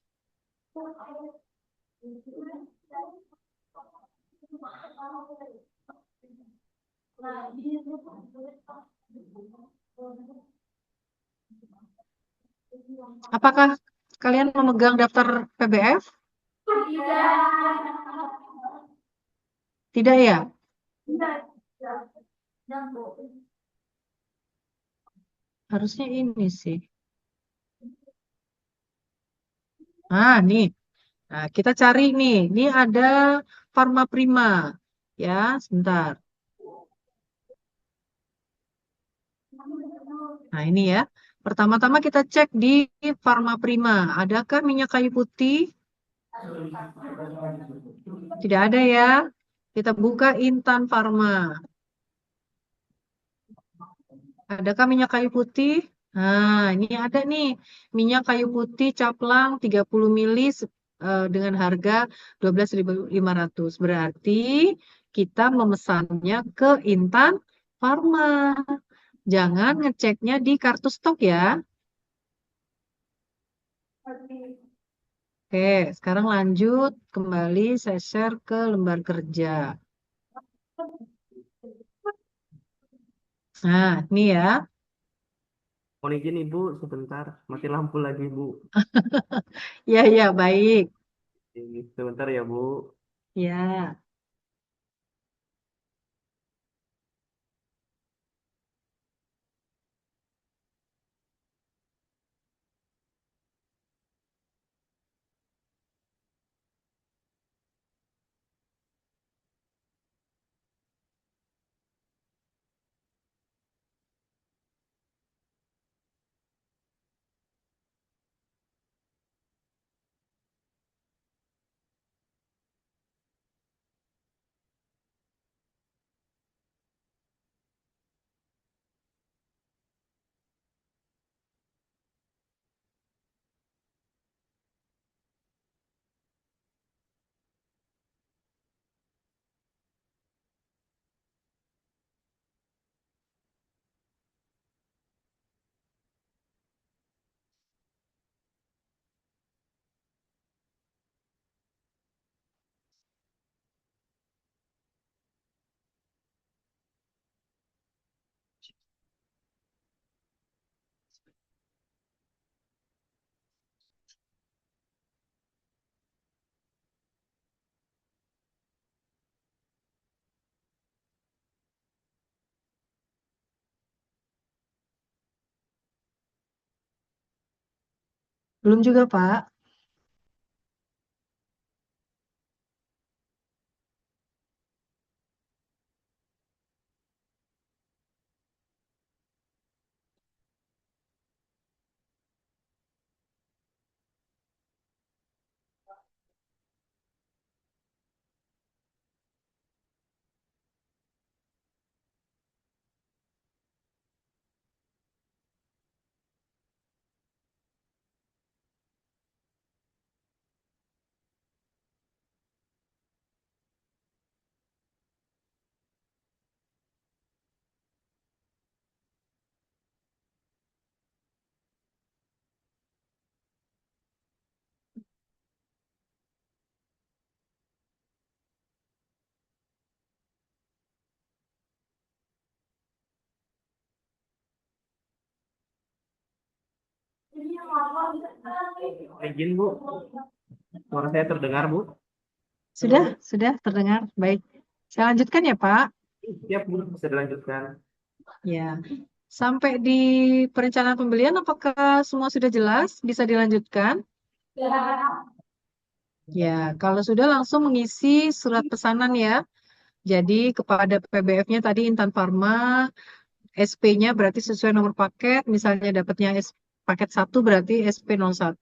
Apakah kalian memegang daftar PBF? Tidak ya? Harusnya ini sih. Nih. Nah, kita cari nih. Ini ada Pharma Prima. Ya, sebentar. Nah, ini ya. Pertama-tama kita cek di Pharma Prima. Adakah minyak kayu putih? Tidak ada ya. Kita buka Intan Pharma. Adakah minyak kayu putih? Nah, ini ada nih. Minyak kayu putih caplang 30 mili dengan harga 12.500. Berarti kita memesannya ke Intan Pharma. Jangan ngeceknya di kartu stok ya. Oke, sekarang lanjut. Kembali saya share ke lembar kerja. Nah, ini ya. Mohon izin Ibu sebentar, mati lampu lagi Bu. Ya, ya, baik. Sebentar ya Bu. Ya. Belum juga, Pak. Izin Bu, suara saya terdengar Bu. Sudah terdengar. Baik. Saya lanjutkan ya, Pak. Siap Bu, bisa dilanjutkan. Ya. Sampai di perencanaan pembelian, apakah semua sudah jelas? Bisa dilanjutkan? Ya, kalau sudah langsung mengisi surat pesanan ya. Jadi kepada PBF-nya tadi Intan Pharma, SP-nya berarti sesuai nomor paket, misalnya dapatnya paket 1 berarti SP01,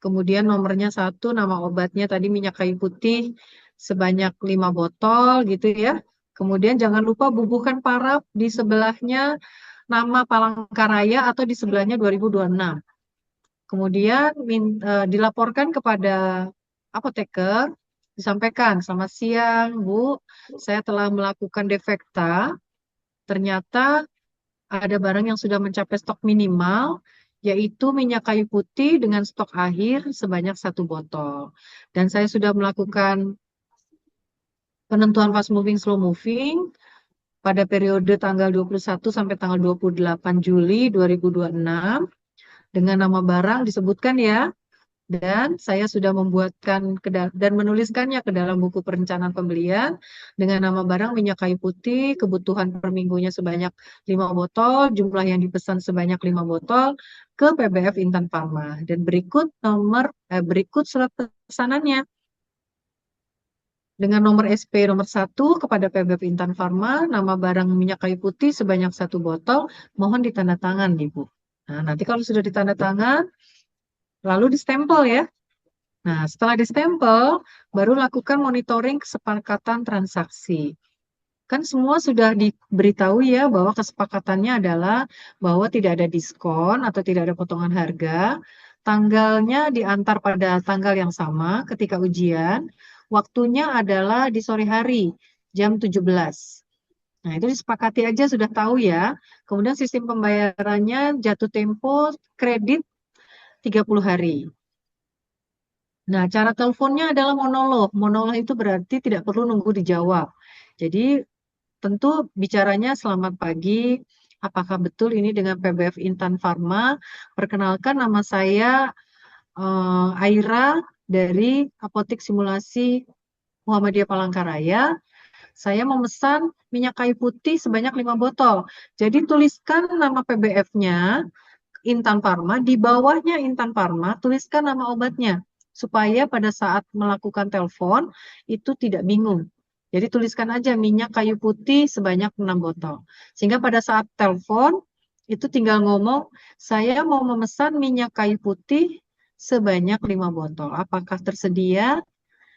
kemudian nomornya 1, nama obatnya tadi minyak kayu putih sebanyak 5 botol gitu ya. Kemudian jangan lupa bubuhkan paraf di sebelahnya nama Palangkaraya atau di sebelahnya 2026. Kemudian dilaporkan kepada apoteker, disampaikan, selamat siang Bu, saya telah melakukan defekta, ternyata ada barang yang sudah mencapai stok minimal, yaitu minyak kayu putih dengan stok akhir sebanyak 1 botol. Dan saya sudah melakukan penentuan fast moving, slow moving pada periode tanggal 21 sampai tanggal 28 Juli 2026 dengan nama barang disebutkan ya. Dan saya sudah membuatkan dan menuliskannya ke dalam buku perencanaan pembelian dengan nama barang minyak kayu putih, kebutuhan per minggunya sebanyak 5 botol, jumlah yang dipesan sebanyak 5 botol ke PBF Intan Pharma. Dan berikut surat pesanannya. Dengan nomor SP nomor 1 kepada PBF Intan Pharma, nama barang minyak kayu putih sebanyak 1 botol, mohon ditandatangan, Ibu. Nah, nanti kalau sudah ditandatangan, lalu distempel ya. Nah, setelah distempel, baru lakukan monitoring kesepakatan transaksi. Kan semua sudah diberitahu ya bahwa kesepakatannya adalah bahwa tidak ada diskon atau tidak ada potongan harga. Tanggalnya diantar pada tanggal yang sama ketika ujian. Waktunya adalah di sore hari, jam 17. Nah, itu disepakati aja sudah tahu ya. Kemudian sistem pembayarannya jatuh tempo kredit 30 hari. Nah, cara teleponnya adalah monolog. Monolog itu berarti tidak perlu nunggu dijawab. Jadi, tentu bicaranya selamat pagi. Apakah betul ini dengan PBF Intan Pharma? Perkenalkan nama saya Aira dari Apotek Simulasi Muhammadiyah Palangkaraya. Saya memesan minyak kayu putih sebanyak 5 botol. Jadi tuliskan nama PBF-nya Intan Pharma, di bawahnya Intan Pharma tuliskan nama obatnya supaya pada saat melakukan telepon itu tidak bingung. Jadi tuliskan aja minyak kayu putih sebanyak 6 botol. Sehingga pada saat telepon itu tinggal ngomong, saya mau memesan minyak kayu putih sebanyak 5 botol. Apakah tersedia?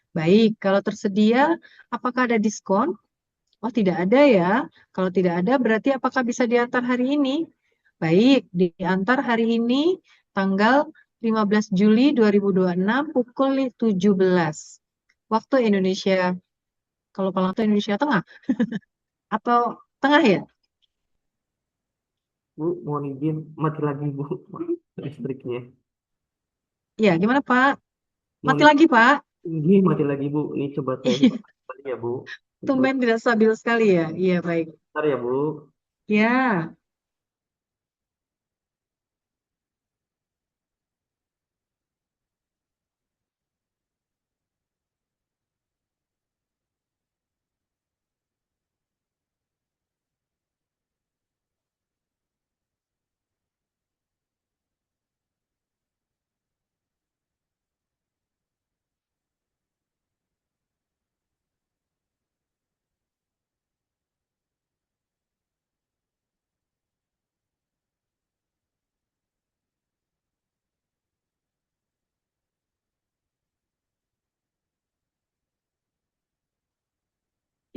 Baik, kalau tersedia, apakah ada diskon? Oh, tidak ada ya. Kalau tidak ada, berarti apakah bisa diantar hari ini? Baik, diantar hari ini tanggal 15 Juli 2026 pukul 17. Waktu Indonesia, kalau Palang itu Indonesia Tengah atau Tengah ya? Bu, mohon izin, mati lagi Bu listriknya. Iya, gimana Pak? Mohon Mati izin, lagi Pak? ini mati lagi Bu. Ini coba saya hidupkan kembali ya Bu. Sebentar Tumben tidak stabil sekali ya. Iya, baik. ya Bu. Ya,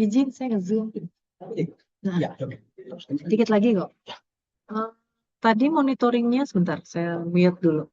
izin saya nge-zoom. Nah, dikit lagi kok. Eh, tadi monitoringnya sebentar, saya mute dulu.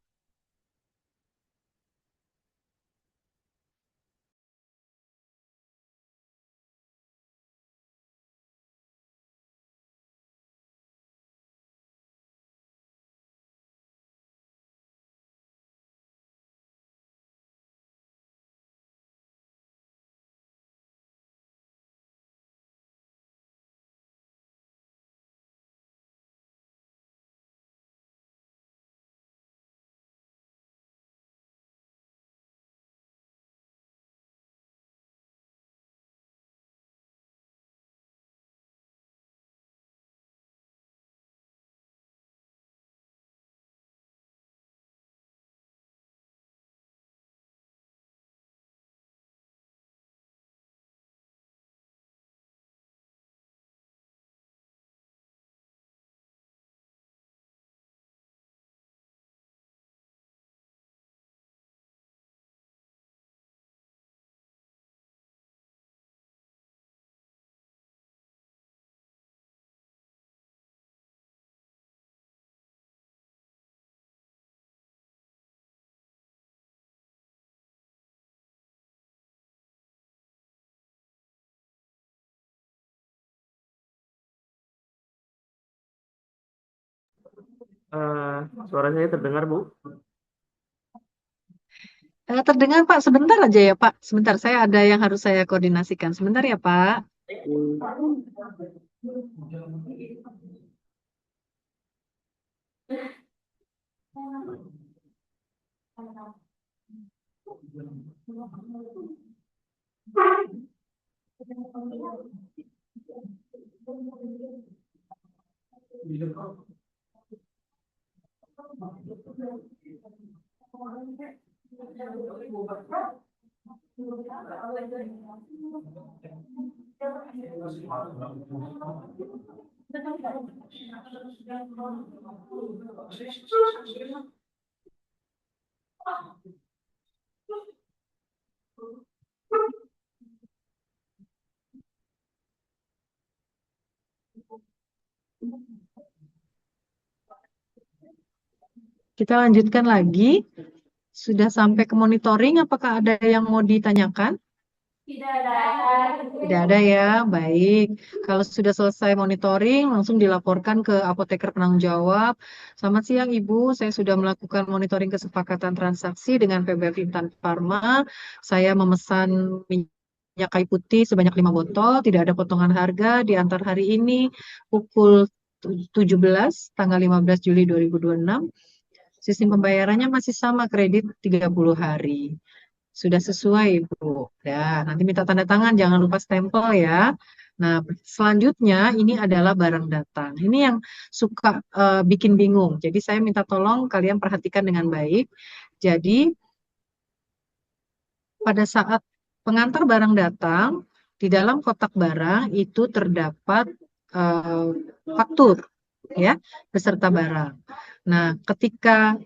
Suara saya terdengar Bu. Terdengar Pak, sebentar aja ya Pak. Sebentar, saya ada yang harus saya koordinasikan. Sebentar ya Pak. Kita lanjutkan lagi. Sudah sampai ke monitoring, apakah ada yang mau ditanyakan? Tidak ada. Tidak ada ya, baik. Kalau sudah selesai monitoring, langsung dilaporkan ke apoteker penanggung jawab. Selamat siang Ibu, saya sudah melakukan monitoring kesepakatan transaksi dengan PBF Intan Pharma. Saya memesan minyak kayu putih sebanyak 5 botol, tidak ada potongan harga di antar hari ini pukul 17, tanggal 15 Juli 2026. Sistem pembayarannya masih sama, kredit 30 hari. Sudah sesuai, Bu. Ya, nanti minta tanda tangan, jangan lupa stempel ya. Nah, selanjutnya ini adalah barang datang. Ini yang suka bikin bingung. Jadi saya minta tolong kalian perhatikan dengan baik. Jadi pada saat pengantar barang datang, di dalam kotak barang itu terdapat faktur ya, beserta barang. Nah, ketika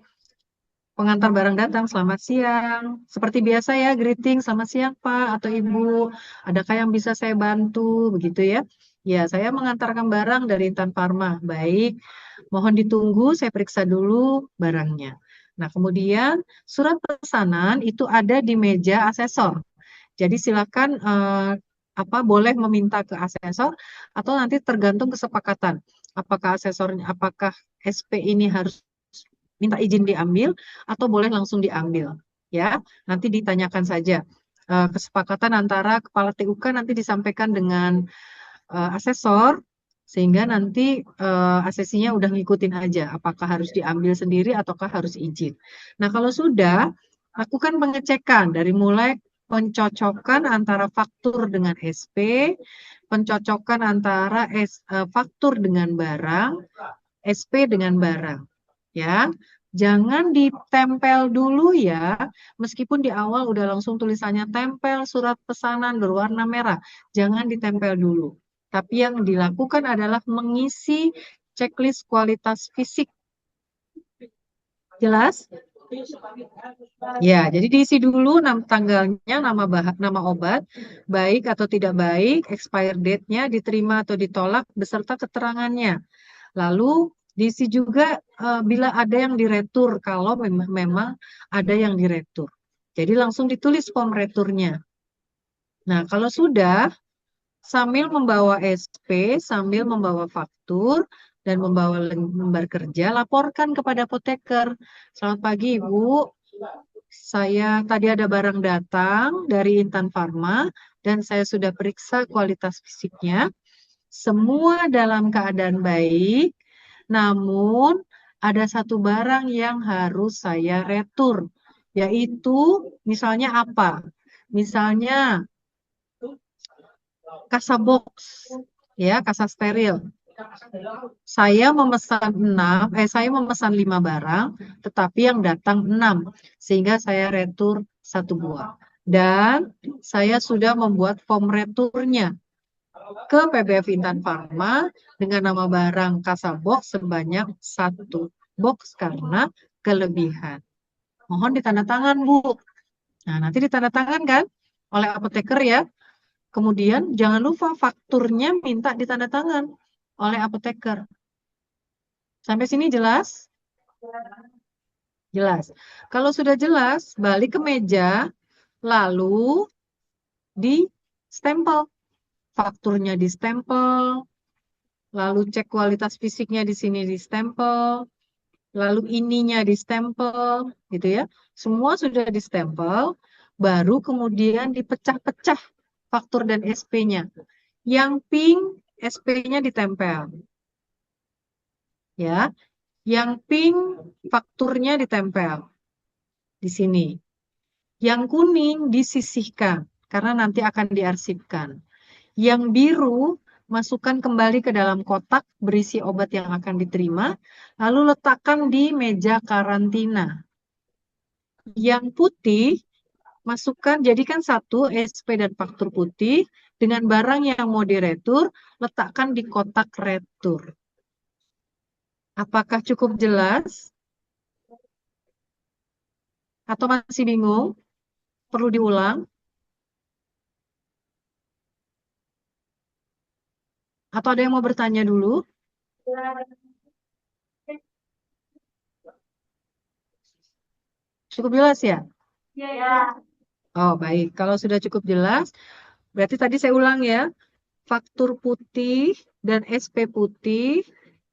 pengantar barang datang, selamat siang. Seperti biasa ya, greeting, selamat siang Pak atau Ibu. Adakah yang bisa saya bantu? Begitu ya. Ya, saya mengantarkan barang dari Intan Pharma. Baik, mohon ditunggu, saya periksa dulu barangnya. Nah, kemudian surat pesanan itu ada di meja asesor. Jadi silakan boleh meminta ke asesor atau nanti tergantung kesepakatan. Apakah asesornya, apakah SP ini harus minta izin diambil atau boleh langsung diambil ya, nanti ditanyakan saja. Kesepakatan antara kepala TUK nanti disampaikan dengan asesor sehingga nanti asesinya udah ngikutin aja apakah harus diambil sendiri ataukah harus izin. Nah, kalau sudah lakukan pengecekan dari mulai pencocokan antara faktur dengan SP, pencocokan antara faktur dengan barang, SP dengan barang. Ya, jangan ditempel dulu ya, meskipun di awal udah langsung tulisannya tempel surat pesanan berwarna merah, jangan ditempel dulu. Tapi yang dilakukan adalah mengisi checklist kualitas fisik. Jelas? Ya, jadi diisi dulu tanggalnya, nama obat, baik atau tidak baik, expired date-nya, diterima atau ditolak, beserta keterangannya. Lalu diisi juga bila ada yang diretur, kalau memang ada yang diretur. Jadi langsung ditulis form returnya. Nah, kalau sudah, sambil membawa SP, sambil membawa faktur, dan membawa lembar kerja, laporkan kepada apoteker. Selamat pagi, Ibu. Saya tadi ada barang datang dari Intan Pharma, dan saya sudah periksa kualitas fisiknya. Semua dalam keadaan baik, namun ada satu barang yang harus saya retur, yaitu misalnya apa? Misalnya kasa box, ya, kasa steril. Saya memesan 5 barang, tetapi yang datang 6, sehingga saya retur 1 buah. Dan saya sudah membuat form returnya ke PBF Intan Pharma dengan nama barang kasa box sebanyak 1 box karena kelebihan. Mohon ditandatangan, Bu. Nah, nanti ditandatangan kan oleh apoteker ya. Kemudian jangan lupa fakturnya minta ditandatangan oleh apoteker. Sampai sini jelas? Jelas. Kalau sudah jelas, balik ke meja, lalu di stempel. Fakturnya di stempel, lalu cek kualitas fisiknya di sini di stempel, lalu ininya di stempel, gitu ya. Semua sudah di stempel, baru kemudian dipecah-pecah faktur dan SP-nya. Yang pink SP-nya ditempel. Ya, yang pink fakturnya ditempel di sini. Yang kuning disisihkan karena nanti akan diarsipkan. Yang biru masukkan kembali ke dalam kotak berisi obat yang akan diterima, lalu letakkan di meja karantina. Yang putih masukkan, jadikan satu SP dan faktur putih dengan barang yang mau diretur, letakkan di kotak retur. Apakah cukup jelas? Atau masih bingung? Perlu diulang? Atau ada yang mau bertanya dulu? Cukup jelas ya? Ya. Oh, baik. Kalau sudah cukup jelas, berarti tadi saya ulang ya. Faktur putih dan SP putih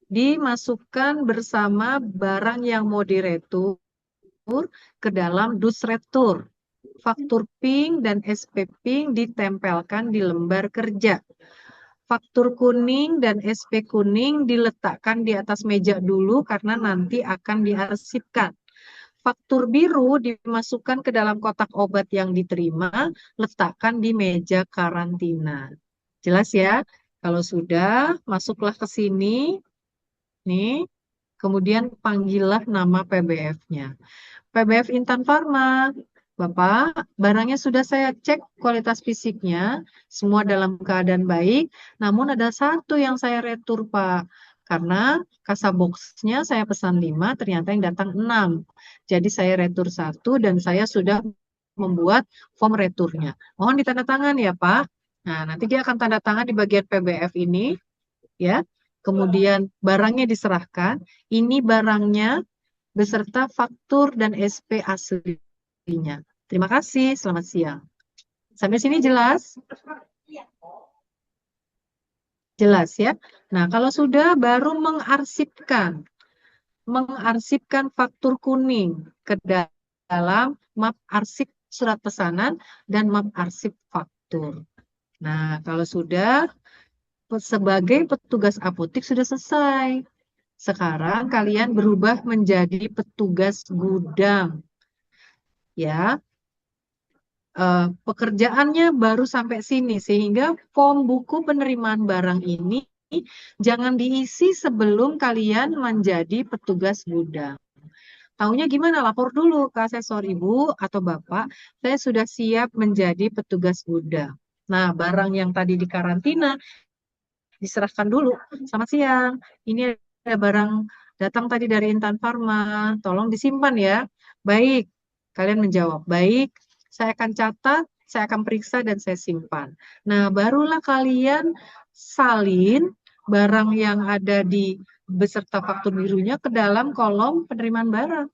dimasukkan bersama barang yang mau diretur ke dalam dus retur. Faktur pink dan SP pink ditempelkan di lembar kerja. Faktur kuning dan SP kuning diletakkan di atas meja dulu karena nanti akan diarsipkan. Faktur biru dimasukkan ke dalam kotak obat yang diterima, letakkan di meja karantina. Jelas ya? Kalau sudah, masuklah ke sini. Nih, kemudian panggillah nama PBF-nya. PBF Intan Pharma. Bapak, barangnya sudah saya cek kualitas fisiknya, semua dalam keadaan baik, namun ada satu yang saya retur, Pak. Karena kasa boxnya saya pesan 5, ternyata yang datang 6. Jadi saya retur satu dan saya sudah membuat form returnya. Mohon ditandatangan ya, Pak. Nah, nanti dia akan tanda tangan di bagian PBF ini, ya. Kemudian barangnya diserahkan. Ini barangnya beserta faktur dan SP aslinya. Terima kasih, selamat siang. Sampai sini jelas? Jelas ya. Nah, kalau sudah baru mengarsipkan faktur kuning ke dalam map arsip surat pesanan dan map arsip faktur. Nah, kalau sudah sebagai petugas apotik sudah selesai. Sekarang kalian berubah menjadi petugas gudang. Ya, pekerjaannya baru sampai sini sehingga form buku penerimaan barang ini jangan diisi sebelum kalian menjadi petugas gudang. Taunya gimana? Lapor dulu ke asesor ibu atau bapak, saya sudah siap menjadi petugas gudang. Nah, barang yang tadi di karantina diserahkan dulu. Selamat siang, ini ada barang datang tadi dari Intan Pharma, tolong disimpan ya. Baik, kalian menjawab, baik, saya akan catat, saya akan periksa dan saya simpan. Nah, barulah kalian salin barang yang ada di beserta faktur birunya ke dalam kolom penerimaan barang.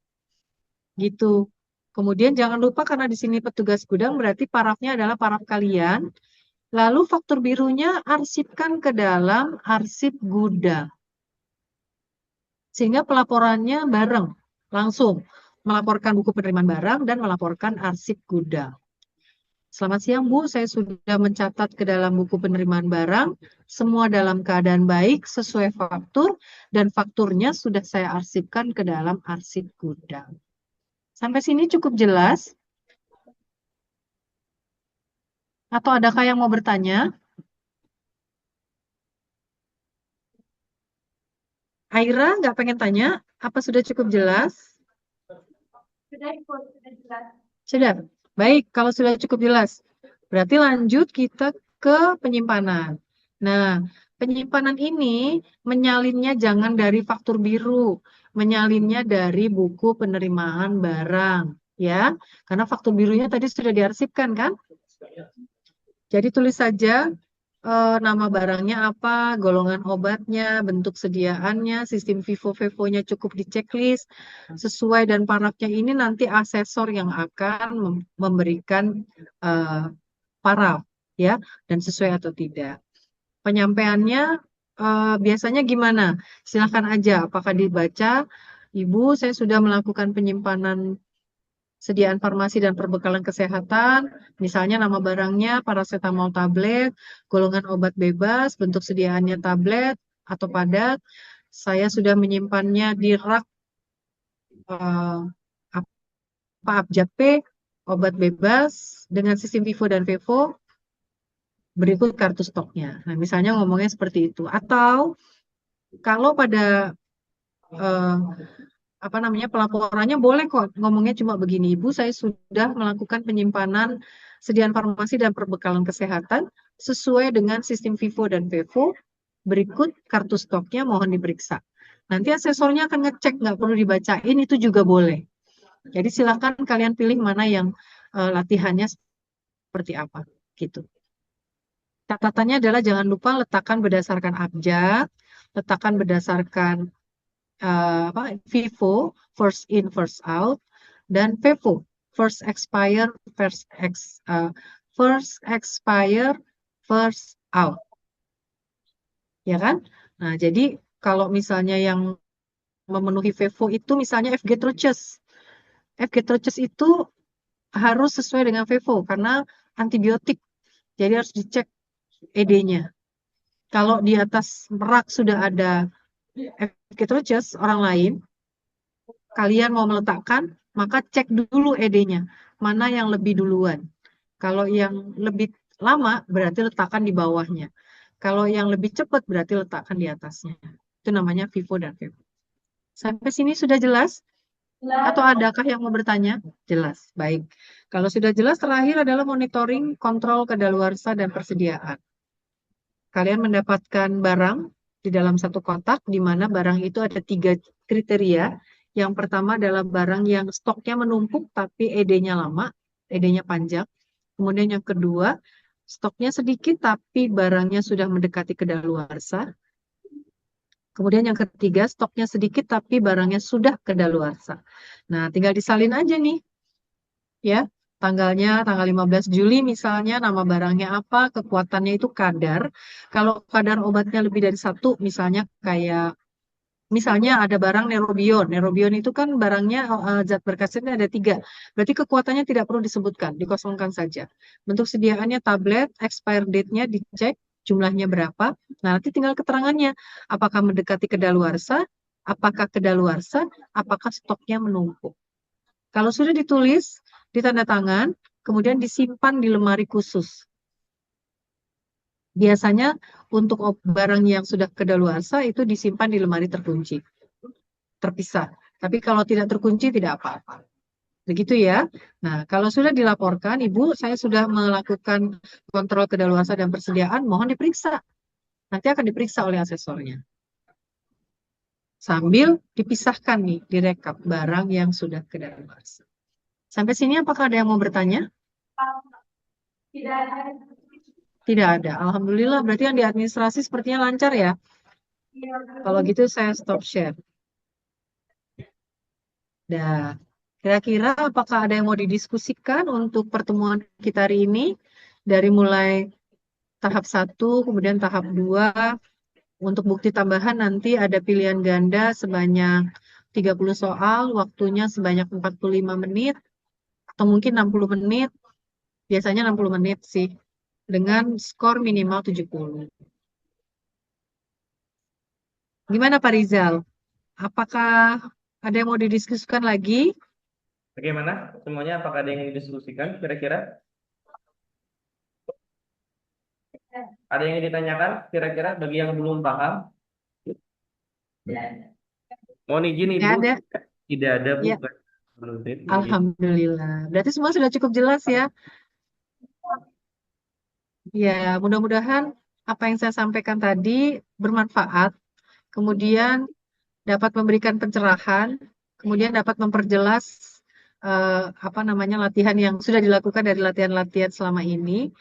Gitu. Kemudian jangan lupa karena di sini petugas gudang berarti parafnya adalah paraf kalian. Lalu faktur birunya arsipkan ke dalam arsip gudang. Sehingga pelaporannya bareng, langsung melaporkan buku penerimaan barang dan melaporkan arsip gudang. Selamat siang Bu, saya sudah mencatat ke dalam buku penerimaan barang, semua dalam keadaan baik sesuai faktur, dan fakturnya sudah saya arsipkan ke dalam arsip gudang. Sampai sini cukup jelas? Atau adakah yang mau bertanya? Aira nggak pengen tanya? Apa sudah cukup jelas? Sudah jelas. Sudah. Baik, kalau sudah cukup jelas. Berarti lanjut kita ke penyimpanan. Nah, penyimpanan ini menyalinnya jangan dari faktur biru, menyalinnya dari buku penerimaan barang, ya. Karena faktur birunya tadi sudah diarsipkan kan? Jadi tulis saja nama barangnya apa, golongan obatnya, bentuk sediaannya, sistem FIFO-FIFO-nya cukup di checklist, sesuai dan parafnya ini nanti asesor yang akan memberikan paraf, ya, dan sesuai atau tidak. Penyampaiannya biasanya gimana? Silahkan aja, apakah dibaca, Ibu, saya sudah melakukan penyimpanan sediaan farmasi dan perbekalan kesehatan, misalnya nama barangnya paracetamol tablet, golongan obat bebas, bentuk sediaannya tablet atau padat. Saya sudah menyimpannya di rak eh, apa abjad P, obat bebas dengan sistem FIFO dan FEVO, berikut kartu stoknya. Nah, misalnya ngomongnya seperti itu. Atau kalau pada eh, apa namanya pelaporannya boleh kok ngomongnya cuma begini, Ibu, saya sudah melakukan penyimpanan sediaan farmasi dan perbekalan kesehatan sesuai dengan sistem FIFO dan FEVO. Berikut kartu stoknya, mohon diperiksa. Nanti asesornya akan ngecek, nggak perlu dibacain, itu juga boleh. Jadi silakan kalian pilih mana yang latihannya seperti apa, gitu. Catatannya adalah jangan lupa letakkan berdasarkan abjad, letakkan berdasarkan FIFO, first in, first out, dan FEVO, first expire, first expire, first out. Ya kan? Nah, jadi kalau misalnya yang memenuhi FEVO itu misalnya FG Troches. FG Troches itu harus sesuai dengan FEVO karena antibiotik. Jadi harus dicek ED-nya. Kalau di atas rak sudah ada FG Troches orang lain, kalian mau meletakkan, maka cek dulu ED-nya. Mana yang lebih duluan. Kalau yang lebih lama, berarti letakkan di bawahnya. Kalau yang lebih cepat, berarti letakkan di atasnya. Itu namanya FIFO dan FEVO. Sampai sini sudah jelas? Atau adakah yang mau bertanya? Jelas. Baik. Kalau sudah jelas, terakhir adalah monitoring, kontrol kadaluarsa dan persediaan. Kalian mendapatkan barang di dalam satu kotak, di mana barang itu ada 3 kriteria. Yang pertama adalah barang yang stoknya menumpuk, tapi ED-nya lama, ED-nya panjang. Kemudian yang kedua, stoknya sedikit, tapi barangnya sudah mendekati kadaluarsa. Kemudian yang ketiga, stoknya sedikit tapi barangnya sudah kadaluarsa. Nah, tinggal disalin aja nih. Ya, tanggalnya tanggal 15 Juli misalnya, nama barangnya apa, kekuatannya itu kadar. Kalau kadar obatnya lebih dari 1, misalnya kayak misalnya ada barang Nerobion. Nerobion itu kan barangnya zat berkasnya ada 3. Berarti kekuatannya tidak perlu disebutkan, dikosongkan saja. Bentuk sediaannya tablet, expire date-nya dicek, jumlahnya berapa. Nah, nanti tinggal keterangannya. Apakah mendekati kedaluarsa, apakah kedaluarsa, apakah stoknya menumpuk. Kalau sudah ditulis, ditanda tangan, kemudian disimpan di lemari khusus. Biasanya untuk barang yang sudah kedaluarsa itu disimpan di lemari terkunci, terpisah. Tapi kalau tidak terkunci tidak apa-apa. Begitu ya. Nah, kalau sudah dilaporkan, Ibu, saya sudah melakukan kontrol kedaluarsa dan persediaan, mohon diperiksa. Nanti akan diperiksa oleh asesornya. Sambil dipisahkan nih, direkap barang yang sudah kedaluarsa. Sampai sini apakah ada yang mau bertanya? Tidak ada. Tidak ada. Alhamdulillah, berarti yang di administrasi sepertinya lancar ya. Kalau gitu saya stop share. Dah. Kira-kira apakah ada yang mau didiskusikan untuk pertemuan kita hari ini? Dari mulai tahap 1, kemudian tahap 2. Untuk bukti tambahan nanti ada pilihan ganda sebanyak 30 soal, waktunya sebanyak 45 menit, atau mungkin 60 menit. Biasanya 60 menit sih. Dengan skor minimal 70. Gimana Pak Rizal? Apakah ada yang mau didiskusikan lagi? Bagaimana semuanya? Apakah ada yang didiskusikan kira-kira? Ada yang ditanyakan kira-kira bagi yang belum paham? Mohon izin Tidak Ibu, ada. tidak ada Bu. Ya, Izin. alhamdulillah. Berarti semua sudah cukup jelas ya. Ya, mudah-mudahan apa yang saya sampaikan tadi bermanfaat, kemudian dapat memberikan pencerahan, kemudian dapat memperjelas apa namanya latihan yang sudah dilakukan dari latihan-latihan selama ini.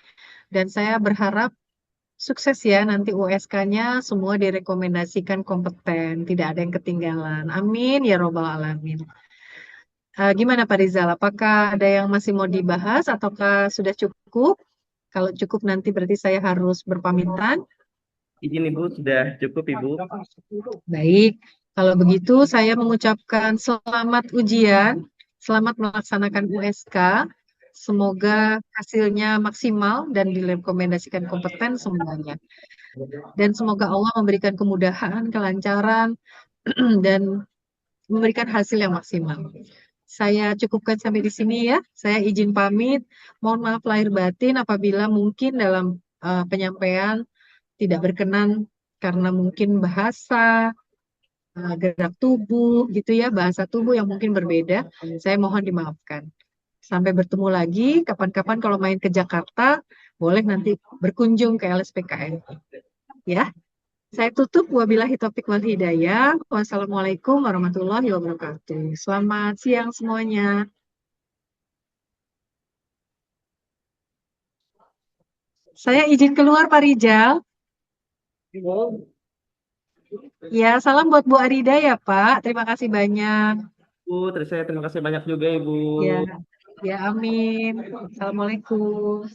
Dan saya berharap sukses ya nanti USK-nya semua direkomendasikan kompeten, tidak ada yang ketinggalan. Amin ya robbal alamin. Gimana Pak Rizal? Apakah ada yang masih mau dibahas ataukah sudah cukup? Kalau cukup nanti berarti saya harus berpamitan. Izin Ibu, sudah cukup Ibu. Baik, kalau begitu saya mengucapkan selamat ujian. Selamat melaksanakan USK. Semoga hasilnya maksimal dan direkomendasikan kompeten semuanya. Dan semoga Allah memberikan kemudahan, kelancaran, dan memberikan hasil yang maksimal. Saya cukupkan sampai di sini ya. Saya izin pamit. Mohon maaf lahir batin apabila mungkin dalam penyampaian tidak berkenan karena mungkin bahasa, gerak tubuh gitu ya, bahasa tubuh yang mungkin berbeda. Saya mohon dimaafkan. Sampai bertemu lagi kapan-kapan kalau main ke Jakarta, boleh nanti berkunjung ke LSPKN. Ya, saya tutup. Wabillahi taufiq wal hidayah. Wassalamualaikum warahmatullahi wabarakatuh. Selamat siang semuanya. Saya izin keluar Pak Rijal. Ya, salam buat Bu Arida ya Pak. Terima kasih banyak. Bu, terus saya terima kasih banyak juga Ibu. Ya, ya amin. Assalamualaikum.